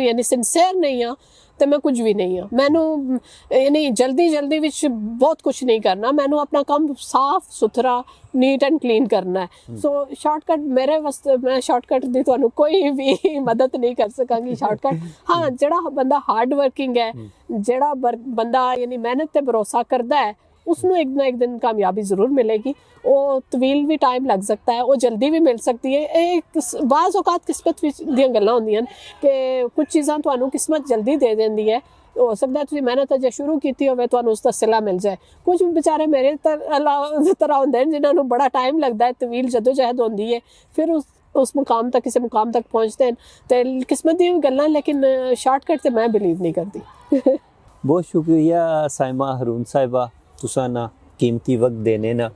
Speaker 2: यानी सिंसेयर नहीं हाँ तो मैं कुछ भी नहीं हाँ। मैनू यानी जल्दी विच बहुत कुछ नहीं करना, मैनू अपना काम साफ सुथरा नीट एंड क्लीन करना है। सो शॉर्टकट मेरे वास्ते, मैं शॉर्टकट दी तुहानू कोई भी मदद नहीं कर सकांगी। शॉर्टकट हाँ जड़ा बंदा हार्ड वर्किंग है, जड़ा बंदा यानी मेहनत पे भरोसा करता है उसनों एक ना एक दिन कामयाबी ज़रूर मिलेगी। वो तवील भी टाइम लग सकता है, वो जल्दी भी मिल सकती है। एक बाज़ औकात किस्मत दी गल्लां होंदियां कि कुछ चीज़ां तुहानू किस्मत जल्दी दे देंदी है। हो सकता है तुसीं मेहनत अजे शुरू की होवे तुहानू उसदा सिला मिल जाए। कुछ बेचारे मेरे तरह होंदे ने जिन्हां नू बड़ा टाइम लगता है, तवील जदोजहद होंदी है, फिर उस मुकाम तक किसी मुकाम तक पहुँचते हैं। तो किस्मत दी गल्लां, लेकिन शॉर्टकट से मैं बिलीव नहीं करती।
Speaker 1: बहुत शुक्रिया साइमा हरून साहिबा तुसा ना कीमती वक्त देने ना।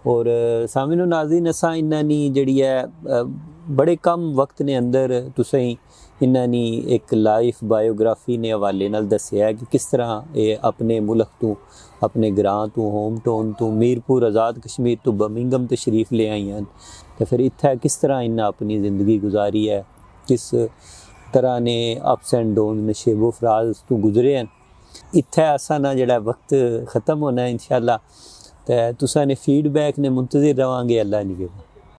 Speaker 1: और सामिनो नाज़रीन असा इन्हां जड़ी है बड़े कम वक्त ने अंदर तुसें इन्हां एक लाइफ बायोग्राफी ने हवाले नाल दस्सिया है कि किस तरह ये अपने मुल्क तो अपने ग्रां तो होम टाउन तो मीरपुर आज़ाद कश्मीर तो बर्मिंघम तशरीफ ले आई हैं। तो फिर इत्थे किस तरह इन्हें अपनी ज़िंदगी गुजारी है, किस तरह ने अप्स एंड डाउन नशेबो फराज तो गुजरे हैं। इत्थे असा ना जड़ा वक्त ख़त्म होना है इंशाअल्लाह। तो तुसा ने फीडबैक ने मुंतज़िर रवांगे। अल्लाह ने